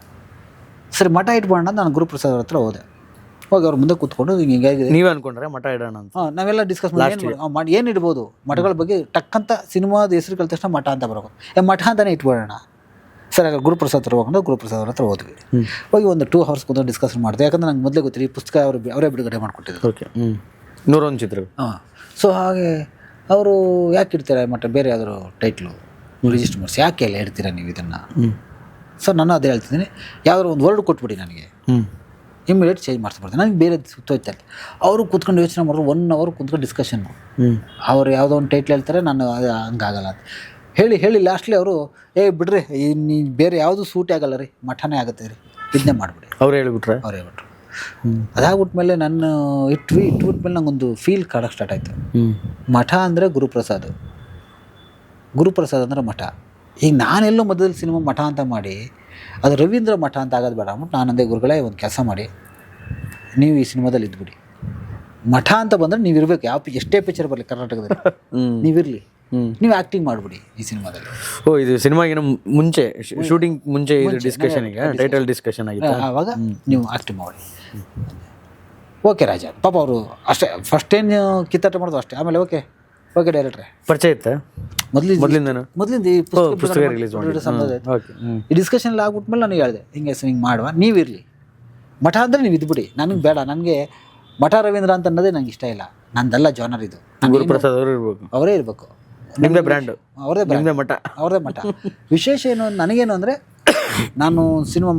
ಸರಿ, ಮಠ ಇಟ್ಬೋಣ ಅಂತ ನಾನು ಗುರುಪ್ರಸಾದ್ ಹತ್ರ ಹೋದೆ. ಹೋಗಿ ಅವ್ರ ಮುಂದೆ ಕೂತ್ಕೊಂಡು ಹಿಂಗಾಗಿದೆ, ನೀವೇ ಅನ್ಕೊಂಡ್ರೆ ಮಠ ಇಡೋಣ ಅಂತ. ನಾವೆಲ್ಲ ಡಿಸ್ಕಸ್ ಮಾಡಿ ಏನು ಇಡ್ಬೋದು ಮಠಗಳ ಬಗ್ಗೆ ಟಕ್ಕಂತ ಸಿನಿಮಾದ ಹೆಸರು ಕಲಿತ ತಕ್ಷಣ ಮಠ ಅಂತ ಬರೋದು, ಮಠ ಅಂತಲೇ ಇಟ್ಬೋಣ. ಸರ್, ಆಗ ಗುರುಪ್ರಸಾದ್ ಹತ್ರ ಹೋಗೋಣ. ಗುರುಪ್ರಸಾದ್ ಹತ್ರ ಹೋದ್ವಿ. ಹೋಗಿ ಒಂದು 2 hours ಕೂತ್ಕೊಂಡು ಡಿಸ್ಕಷನ್ ಮಾಡಿದೆ. ಯಾಕಂದ್ರೆ ನಂಗೆ ಮೊದಲೇ ಗೊತ್ತಿಲ್ಲ, ಈ ಪುಸ್ತಕ ಅವರೇ ಬಿಡುಗಡೆ ಮಾಡಿಕೊಟ್ಟಿದ್ರು. 101 ಚಿತ್ರ. ಸೊ ಹಾಗೆ ಅವರು ಯಾಕೆ ಇಡ್ತೀರಾ ಮಠ, ಬೇರೆ ಯಾವ್ದಾದ್ರು ಟೈಟ್ಲು ರಿಜಿಸ್ಟರ್ ಮಾಡಿಸಿ, ಯಾಕೆ ಎಲ್ಲ ಇಡ್ತೀರಾ ನೀವು ಇದನ್ನು? ಸರ್, ನಾನು ಅದೇ ಹೇಳ್ತಿದ್ದೀನಿ, ಯಾವ್ದಾದ್ರು ಒಂದು ವರ್ಡ್ ಕೊಟ್ಬಿಡಿ ನನಗೆ, ಇಮಿಡಿಯೇಟ್ ಚೇಂಜ್ ಮಾಡಿಸ್ಬಿಡ್ತೀನಿ. ನನಗೆ ಬೇರೆ ಸುತ್ತೋಯ್ತಾರೆ. ಅವರು ಕೂತ್ಕೊಂಡು ಯೋಚನೆ ಮಾಡಿದ್ರು. 1 hour ಕೂತ್ಕೊಂಡು ಡಿಸ್ಕಷನ್. ಅವ್ರು ಯಾವುದೋ ಒಂದು ಟೈಟ್ಲ್ ಹೇಳ್ತಾರೆ, ನಾನು ಹಂಗಾಗಲ್ಲ ಅಂತ ಹೇಳಿ ಲಾಸ್ಟ್ಲಿ ಅವರು ಬಿಡ್ರಿ, ನೀ ಬೇರೆ ಯಾವುದು ಸೂಟೇ ಆಗಲ್ಲ ರೀ, ಮಠನೇ ಆಗುತ್ತೆ ರೀ, ಇದನ್ನೇ ಮಾಡಿಬಿಡಿ ಅವ್ರು ಹೇಳ್ಬಿಟ್ರು. ಅದಾಗ್ಬಿಟ್ಮೇಲೆ ನಾನು ಇಟ್ಬಿಟ್ಮೇಲೆ ನಂಗೊಂದು ಫೀಲ್ ಕಾಡೋಕ್ಕೆ ಸ್ಟಾರ್ಟ್ ಆಯಿತು. ಮಠ ಅಂದರೆ ಗುರುಪ್ರಸಾದ್ ಅಂದರೆ ಮಠ. ಈಗ ನಾನೆಲ್ಲೋ ಮಧ್ಯದಲ್ಲಿ ಸಿನಿಮಾ ಮಠ ಅಂತ ಮಾಡಿ ಅದು ರವೀಂದ್ರ ಮಠ ಅಂತ ಆಗೋದು ಬೇಡ ಅಂದ್ಬಿಟ್ಟು ನಾನು ಅಂದೆ ಗುರುಗಳೇ ಒಂದು ಕೆಲಸ ಮಾಡಿ, ನೀವು ಈ ಸಿನಿಮಾದಲ್ಲಿ ಇದ್ಬಿಡಿ. ಮಠ ಅಂತ ಬಂದರೆ ನೀವು ಇರಬೇಕು, ಎಷ್ಟೇ ಪಿಕ್ಚರ್ ಬರಲಿ ಕರ್ನಾಟಕದಲ್ಲಿ ನೀವಿರಲಿ, ನೀವು ಆ್ಯಕ್ಟಿಂಗ್ ಮಾಡಿಬಿಡಿ ಈ ಸಿನಿಮಾದಲ್ಲಿ. ಓ, ಇದು ಸಿನಿಮಾಗಿನ ಮುಂಚೆ, ಶೂಟಿಂಗ್ ಮುಂಚೆ ಇದು ಡಿಸ್ಕಷನ್, ಈಗ ಟೈಟಲ್ ಡಿಸ್ಕಷನ್ ಆಗಿತ್ತು. ಆವಾಗ ನೀವು ಆ್ಯಕ್ಟಿಂಗ್ ಮಾಡಿ. ಓಕೆ ರಾಜ, ಪಾಪ ಅವರು ಅಷ್ಟೇ ಫಸ್ಟ್ ಏನು ಕಿತ್ತಾಟ ಮಾಡೋದು ಅಷ್ಟೇ. ಆಮೇಲೆ ಓಕೆ ಡೈರೆಕ್ಟ್ರೆ ಪರಿಚಯ ಇತ್ತಾ ಮೊದಲಿಂದ ಈ ಪುಸ್ತಕ ರಿಲೀಸ್ ಈ ಡಿಸ್ಕಷನ್ ಎಲ್ಲ ಆಗ್ಬಿಟ್ಮೇಲೆ ನನಗೆ ಹೇಳಿದೆ, ಹಿಂಗೆ ಮಾಡುವ, ನೀವಿರಲಿ. ಮಠ ಅಂದರೆ ನೀವು ಇದ್ಬಿಡಿ, ನನಗೆ ಬೇಡ, ನನಗೆ ಮಠ ರವೀಂದ್ರ ಅಂತ ಅನ್ನೋದೇ ನಂಗೆ ಇಷ್ಟ ಇಲ್ಲ. ನಂದೆಲ್ಲ ಜಾನರ್ ಇದು. ಗುರುಪ್ರಸಾದ್ ಅವರು ಇರಬೇಕು, ಅವರೇ ಇರಬೇಕು, ನಿಮ್ಮದೇ ಬ್ರ್ಯಾಂಡು, ಅವ್ರದೇ ಮಠ, ಅವ್ರದೇ ಮಠ. ವಿಶೇಷ ಏನು ನನಗೇನು ಅಂದರೆ, ನಾನು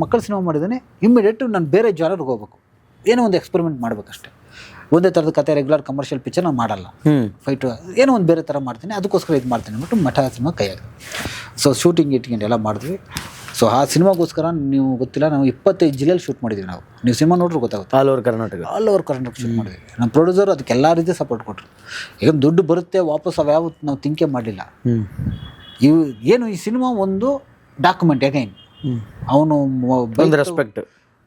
ಮಕ್ಕಳ ಸಿನಿಮಾ ಮಾಡಿದ್ದೇನೆ, ಇಮ್ಮಿಡಿಯೇಟ್ ನಾನು ಬೇರೆ ಜಾನರ್ಗೆ ಹೋಗ್ಬೇಕು, ಏನೋ ಒಂದು ಎಕ್ಸ್ಪೆರಿಮೆಂಟ್ ಮಾಡ್ಬೇಕಷ್ಟೆ. ಒಂದೇ ಥರದ ಕತೆ ರೆಗ್ಯುಲರ್ ಕಮರ್ಷಿಯಲ್ ಪಿಕ್ಚರ್ ನಾನು ಮಾಡಲ್ಲ, ಫೈಟು ಏನೋ ಒಂದು ಬೇರೆ ಥರ ಮಾಡ್ತೀನಿ, ಅದಕ್ಕೋಸ್ಕರ ಇದು ಮಾಡ್ತೀನಿ ಅಂದ್ಬಿಟ್ಟು ಮಠ ಸಿನಿಮಾ ಕೈಯಾಗ. ಸೊ ಶೂಟಿಂಗ್ ಎಲ್ಲ ಮಾಡಿದ್ವಿ. ಸೊ ಆ ಸಿನಿಮಾಗೋಸ್ಕರ ನೀವು ಗೊತ್ತಿಲ್ಲ, ನಾವು 25 ಜಿಲ್ಲೆಯಲ್ಲಿ ಶೂಟ್ ಮಾಡಿದ್ವಿ. ನೀವು ಸಿನಿಮಾ ನೋಡ್ರೆ ಗೊತ್ತಾಗುತ್ತೆ, ಆಲ್ ಓವರ್ ಕರ್ನಾಟಕ ಶೂಟ್ ಮಾಡಿದ್ವಿ. ನಮ್ಮ ಪ್ರೊಡ್ಯೂಸರ್ ಅದಕ್ಕೆ ಎಲ್ಲ ರೀತಿ ಸಪೋರ್ಟ್ ಕೊಟ್ಟರು. ಈಗ ದುಡ್ಡು ಬರುತ್ತೆ ವಾಪಸ್, ಅವ್ಯಾವ ನಾವು ತಿಂಕೆ ಮಾಡಲಿಲ್ಲ. ಏನು ಈ ಸಿನಿಮಾ ಒಂದು ಡಾಕ್ಯುಮೆಂಟ್. ಅಗೈನ್ ಅವನು ರೆಸ್ಪೆಕ್ಟ್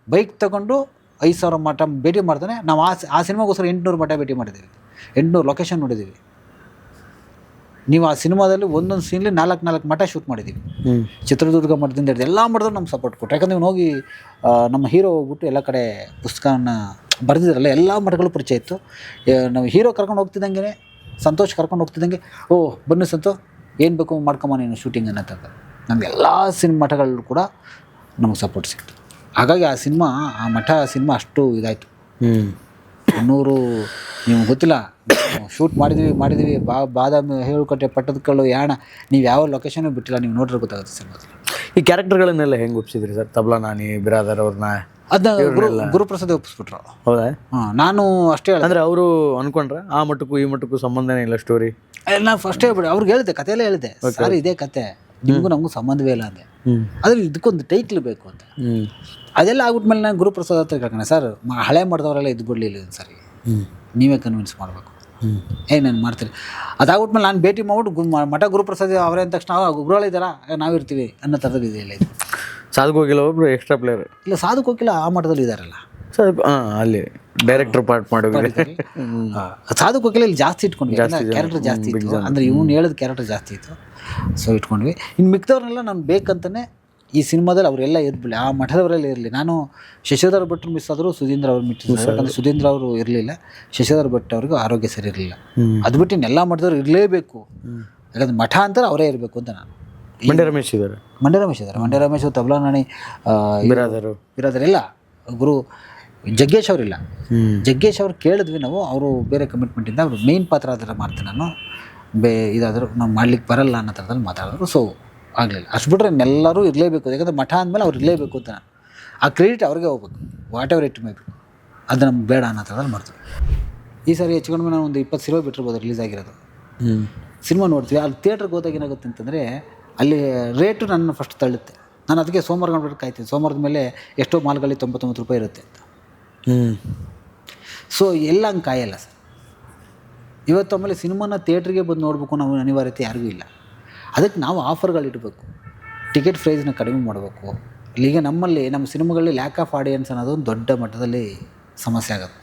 ಬೈಕ್ ತಗೊಂಡು 5,000 ಮಠ ಭೇಟಿ ಮಾಡ್ತಾನೆ. ನಾವು ಆ ಸಿನಿಮಾಗೋಸ್ಕರ 800 ಮಠ ಭೇಟಿ ಮಾಡಿದ್ದೀವಿ, 800 ಲೊಕೇಶನ್ ನೋಡಿದ್ದೀವಿ. ನೀವು ಆ ಸಿನಿಮಾದಲ್ಲಿ ಒಂದೊಂದು ಸೀನ್ಲಿ 4 ಮಠ ಶೂಟ್ ಮಾಡಿದ್ದೀವಿ. ಚಿತ್ರದುರ್ಗ ಮಠದಿಂದ ಹಿಡಿದು ಎಲ್ಲ ಮಠದಲ್ಲೂ ನಮ್ಗೆ ಸಪೋರ್ಟ್ ಕೊಟ್ಟರು. ಯಾಕಂದ್ರೆ ನೀವು ಹೋಗಿ ನಮ್ಮ ಹೀರೋ ಹೋಗ್ಬಿಟ್ಟು ಎಲ್ಲ ಕಡೆ ಪುಸ್ತಕನ ಬರೆದಿದ್ರಲ್ಲ, ಎಲ್ಲ ಮಠಗಳು ಪರಿಚಯ ಇತ್ತು. ನಾವು ಹೀರೋ ಕರ್ಕೊಂಡು ಹೋಗ್ತಿದ್ದಂಗೆ, ಸಂತೋಷ್ ಕರ್ಕೊಂಡು ಹೋಗ್ತಿದ್ದಂಗೆ, ಓ ಬನ್ನಿ ಸಂತೋಷ್, ಏನು ಬೇಕು ಮಾಡ್ಕೊಂಬ ನೀನು ಶೂಟಿಂಗ್ ಅನ್ನೋ ನಮ್ಗೆ ಎಲ್ಲ ಮಠಗಳು ಕೂಡ ನಮಗೆ ಸಪೋರ್ಟ್ ಸಿಕ್ತು. ಹಾಗಾಗಿ ಆ ಮಠ ಸಿನಿಮಾ ಅಷ್ಟು ಇದಾಯಿತು. 100 ನೀವು ಗೊತ್ತಿಲ್ಲ, ಶೂಟ್ ಮಾಡಿದ್ವಿ ಬಾದಾಮಿ, ಹೇಳುಕಟ್ಟೆ, ಪಟ್ಟದಕಲ್ಲು, ಯಾಣ, ನೀವು ಯಾವ ಲೊಕೇಶನ್ ಬಿಟ್ಟಿಲ್ಲ, ನೀವು ನೋಡ್ರೆ ಗೊತ್ತಾಗುತ್ತೆ ಸಿನಿಮಾದಲ್ಲಿ. ಈ ಕ್ಯಾರೆಕ್ಟರ್ಗಳನ್ನೆಲ್ಲ ಹೆಂಗೆ ಒಪ್ಪಿಸಿದ್ರಿ ಸರ್? ತಬ್ಲಾ ನಾನಿ, ಬಿರಾದರ್ ಅವ್ರನ್ನ ಅದನ್ನ ಗುರುಪ್ರಸಾದ್ ಒಪ್ಪಿಸ್ಬಿಟ್ರು. ಹೌದಾ? ನಾನು ಅಷ್ಟೇ ಹೇಳಿದೆ. ಅಂದರೆ ಅವರು ಅನ್ಕೊಂಡ್ರೆ ಆ ಮಟ್ಟಕ್ಕೂ ಈ ಮಟ್ಟಕ್ಕೂ ಸಂಬಂಧನೇ ಇಲ್ಲ ಸ್ಟೋರಿ? ನಾನು ಫಸ್ಟ್ ಹೇಳ್ಬಿಡಿ, ಅವ್ರಿಗೆ ಹೇಳಿದೆ, ಕಥೆಯಲ್ಲೇ ಹೇಳಿದೆ, ಸರ್ ಇದೇ ಕತೆ, ನಿಮಗೂ ನಮಗೂ ಸಂಬಂಧವೇ ಇಲ್ಲ ಅಂದೆ. ಆದರೆ ಇದಕ್ಕೊಂದು ಟೈಟ್ಲ್ ಬೇಕು ಅಂತ. ಅದೆಲ್ಲ ಆಗ್ಬಿಟ್ಮೇಲೆ ನಾನು ಗುರುಪ್ರಸಾದ್ ಹತ್ರ ಕೇಳ್ಕೊಂಡೆ, ಸರ್ ಹಳೆ ಮಾಡಿದವರೆಲ್ಲ ಇದು ಬಿಡಲಿಲ್ಲ ಸರಿ, ನೀವೇ ಕನ್ವಿನ್ಸ್ ಮಾಡಬೇಕು, ನಾನು ಮಾಡ್ತೀನಿ. ಅದಾಗ್ಬಿಟ್ಮೇಲೆ ನಾನು ಭೇಟಿ ಮಾಡ್ಬಿಟ್ಟು ಮಠ ಗುರುಪ್ರಸಾದ್ ಅವರೇ ಅಂದ ತಕ್ಷಣ ಗುರುಗಳು ಇದ್ದಾರಾ, ನಾವಿರ್ತೀವಿ ಅನ್ನೋ ಥರದ್ದು ಇದೆಯಲ್ಲ. ಇದು ಸಾಧು ಕೋಕಿಲ ಒಬ್ರು ಎಕ್ಸ್ಟ್ರಾ ಪ್ಲೇಯರ್ ಇಲ್ಲ, ಸಾಧು ಕೋಕಿಲ ಆ ಮಠದಲ್ಲಿ ಇದ್ದಾರಲ್ಲ ಸರ್, ಅಲ್ಲಿ ಡೈರೆಕ್ಟರ್ ಪಾರ್ಟ್ ಮಾಡಿದ್ರೆ ಸಾಧು ಕೋಕಿಲ ಇಲ್ಲಿ ಜಾಸ್ತಿ ಇಟ್ಕೊಂಡ್ವಿ, ಕ್ಯಾರೆಕ್ಟರ್ ಜಾಸ್ತಿ ಇತ್ತು. ಅಂದರೆ ಇವ್ನು ಹೇಳಿದ ಕ್ಯಾರೆಕ್ಟರ್ ಜಾಸ್ತಿ ಇತ್ತು, ಸೊ ಇಟ್ಕೊಂಡ್ವಿ. ಇನ್ನು ಮಿಕ್ದವ್ರನ್ನೆಲ್ಲ ನಾನು ಬೇಕಂತಲೇ ಈ ಸಿನಿಮಾದಲ್ಲಿ ಅವರೆಲ್ಲ ಇರಲಿ, ಆ ಮಠದವರೆಲ್ಲ ಇರಲಿ. ನಾನು ಶಶಿಧರ್ ಭಟ್ರು ಮಿಸ್ ಆದರೂ ಸುಧೀಂದ್ರ ಅವ್ರು ಮಿಟ್ಟಿದ್ರು, ಯಾಕಂದರೆ ಸುಧೀಂದ್ರ ಅವರು ಇರಲಿಲ್ಲ, ಶಶಿಧರ್ ಭಟ್ ಅವ್ರಿಗೂ ಆರೋಗ್ಯ ಸರಿ ಇರಲಿಲ್ಲ. ಅದು ಬಿಟ್ಟು ಇನ್ನೆಲ್ಲ ಮಠದವ್ರು ಇರಲೇಬೇಕು, ಯಾಕಂದ್ರೆ ಮಠ ಅಂತಾರೆ ಅವರೇ ಇರಬೇಕು ಅಂತ ನಾನು. ಮಂಡ್ಯ ರಮೇಶ್ ಇದ್ದಾರೆ, ಮಂಡ್ಯ ರಮೇಶ್, ತಬ್ಲಾ ನಾಣಿ, ಬಿರಾದರ್ ಎಲ್ಲ ಗುರು. ಜಗ್ಗೇಶ್ ಅವರಿಲ್ಲ, ಜಗ್ಗೇಶ್ ಅವ್ರು ಕೇಳಿದ್ವಿ ನಾವು, ಅವರು ಬೇರೆ ಕಮಿಟ್ಮೆಂಟಿಂದ ಅವರು ಮೇಯ್ನ್ ಪಾತ್ರ ಅದರ ಮಾಡ್ತೀನಿ ನಾನು, ಇದಾದರೂ ನಾವು ಮಾಡ್ಲಿಕ್ಕೆ ಬರಲ್ಲ ಅನ್ನೋ ಥರದಲ್ಲಿ ಮಾತಾಡಿದ್ರು. ಸೊ ಆಗಲಿಲ್ಲ. ಅಷ್ಟು ಬಿಟ್ಟರೆ ಎಲ್ಲರೂ ಇರಲೇಬೇಕು, ಯಾಕಂದರೆ ಮಠ ಅಂದಮೇಲೆ ಅವ್ರು ಇರಲೇಬೇಕು ಅಂತ ನಾನು. ಆ ಕ್ರೆಡಿಟ್ ಅವ್ರಿಗೆ ಹೋಗ್ಬೇಕು, what ever it may be, ಅದು ನಮ್ಗೆ ಬೇಡ ಅನ್ನೋ ಥರದಲ್ಲಿ ಮಾಡ್ತೀವಿ. ಈ ಸಾರಿ ಹೆಚ್ಚು ಕಡಿಮೆ ನಾನು ಒಂದು 20 ಸಿನಿಮಾ ಬಿಟ್ಟಿರ್ಬೋದು ರಿಲೀಸ್ ಆಗಿರೋದು. ಸಿನಿಮಾ ನೋಡ್ತೀವಿ, ಅಲ್ಲಿ ಥಿಯೇಟ್ರಿಗೆ ಹೋದಾಗ ಏನಾಗುತ್ತೆ ಅಂತಂದರೆ, ಅಲ್ಲಿ ರೇಟು ನನ್ನ ಫಸ್ಟ್ ತಳ್ಳುತ್ತೆ. ನಾನು ಅದಕ್ಕೆ ಸೋಮವಾರ ನೋಡ್ಬಿಟ್ಟು ಕಾಯ್ತೀನಿ, ಸೋಮವಾರದ ಮೇಲೆ ಎಷ್ಟೋ ಮಾಲ್ಗಳಲ್ಲಿ 99 ರೂಪಾಯಿ ಇರುತ್ತೆ ಅಂತ. ಸೊ ಎಲ್ಲ ಹಂಗೆ ಕಾಯಲ್ಲ ಸರ್. ಇವತ್ತು ಆಮೇಲೆ ಸಿನಿಮಾನ ಥಿಯೇಟ್ರಿಗೆ ಬಂದು ನೋಡಬೇಕು ನಾವು ಅನಿವಾರ್ಯತೆ ಯಾರಿಗೂ ಇಲ್ಲ. ಅದಕ್ಕೆ ನಾವು ಆಫರ್ಗಳಿಡಬೇಕು, ಟಿಕೆಟ್ ಪ್ರೈಸ್ನ ಕಡಿಮೆ ಮಾಡಬೇಕು. ಈಗ ನಮ್ಮ ಸಿನಿಮಾಗಳಲ್ಲಿ ಲ್ಯಾಕ್ ಆಫ್ ಆಡಿಯನ್ಸ್ ಅನ್ನೋದು ಒಂದು ದೊಡ್ಡ ಮಟ್ಟದಲ್ಲಿ ಸಮಸ್ಯೆ ಆಗುತ್ತೆ.